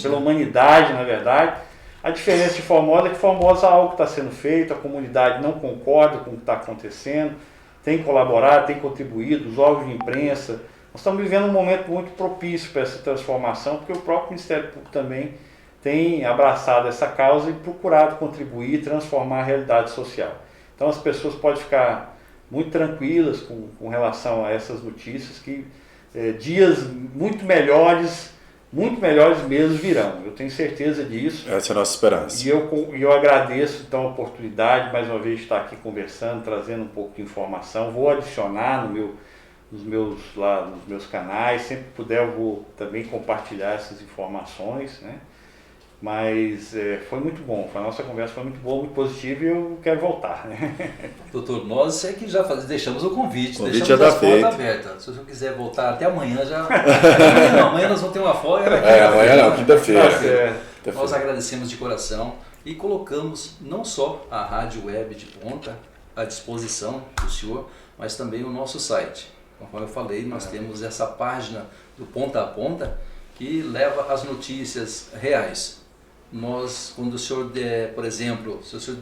pela humanidade, na verdade. A diferença de Formosa é que Formosa algo está sendo feito, a comunidade não concorda com o que está acontecendo, tem colaborado, tem contribuído, os órgãos de imprensa. Nós estamos vivendo um momento muito propício para essa transformação, porque o próprio Ministério Público também tem abraçado essa causa e procurado contribuir e transformar a realidade social. Então as pessoas podem ficar muito tranquilas com relação a essas notícias, que dias muito melhores mesmo virão. Eu tenho certeza disso. Essa é a nossa esperança. E eu agradeço então a oportunidade, mais uma vez, de estar aqui conversando, trazendo um pouco de informação. Vou adicionar nos meus canais, sempre que puder eu vou também compartilhar essas informações, né? Mas foi muito bom, a nossa conversa foi muito boa, muito positiva e eu quero voltar, né? Doutor, nós é que já deixamos o convite, deixamos já as portas abertas. Se o senhor quiser voltar até amanhã, já... amanhã nós vamos ter uma folga. Amanhã não, quinta-feira. Nós agradecemos de coração e colocamos não só a Rádio Web de Ponta à disposição do senhor, mas também o nosso site. Como eu falei, nós temos essa página do Ponta a Ponta que leva as notícias reais. Nós, quando o senhor, por exemplo, se o senhor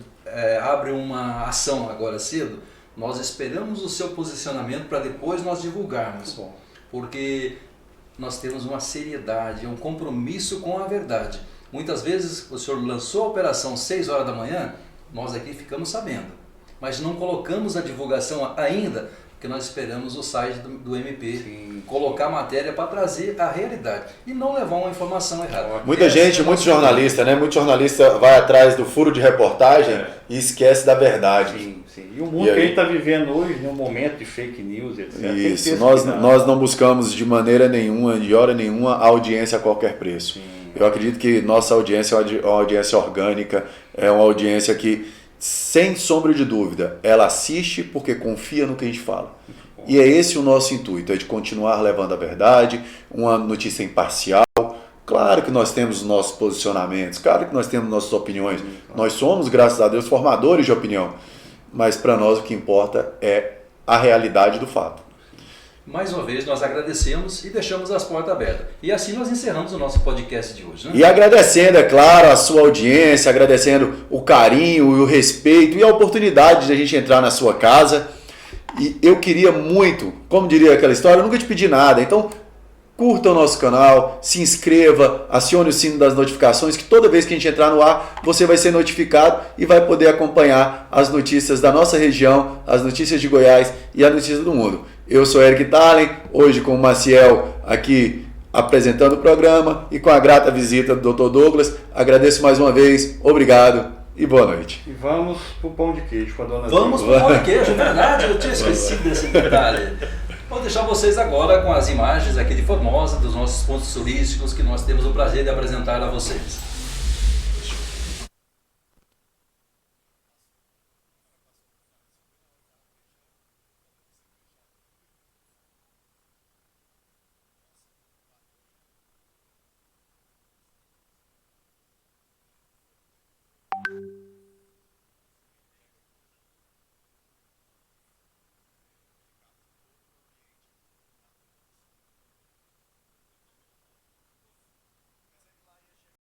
abre uma ação agora cedo, nós esperamos o seu posicionamento para depois nós divulgarmos. Porque nós temos uma seriedade, um compromisso com a verdade. Muitas vezes o senhor lançou a operação 6 horas da manhã, nós aqui ficamos sabendo. Mas não colocamos a divulgação ainda, porque nós esperamos o site do MP colocar a matéria para trazer a realidade e não levar uma informação errada. Muito jornalista, né? Muito jornalista vai atrás do furo de reportagem e esquece da verdade. Sim. E o mundo que a gente está vivendo hoje, num momento de fake news, etc. Isso, nós não buscamos de maneira nenhuma, de hora nenhuma, a audiência a qualquer preço. Eu acredito que nossa audiência é uma audiência orgânica, é uma audiência que, sem sombra de dúvida, ela assiste porque confia no que a gente fala. E é esse o nosso intuito, é de continuar levando a verdade, uma notícia imparcial. Claro que nós temos os nossos posicionamentos, claro que nós temos nossas opiniões. Nós somos, graças a Deus, formadores de opinião. Mas para nós o que importa é a realidade do fato. Mais uma vez, nós agradecemos e deixamos as portas abertas. E assim nós encerramos o nosso podcast de hoje, né? E agradecendo, é claro, a sua audiência, agradecendo o carinho e o respeito e a oportunidade de a gente entrar na sua casa. E eu queria muito, como diria aquela história, eu nunca te pedi nada, então curta o nosso canal, se inscreva, acione o sino das notificações, que toda vez que a gente entrar no ar, você vai ser notificado e vai poder acompanhar as notícias da nossa região, as notícias de Goiás e as notícias do mundo. Eu sou Eric Talen, hoje com o Maciel aqui apresentando o programa e com a grata visita do Dr. Douglas. Agradeço mais uma vez, obrigado e boa noite. E vamos pro pão de queijo com a dona Vamos pro pão de queijo, verdade? Eu tinha esquecido desse detalhe. Vou deixar vocês agora com as imagens aqui de Formosa, dos nossos pontos turísticos que nós temos o prazer de apresentar a vocês.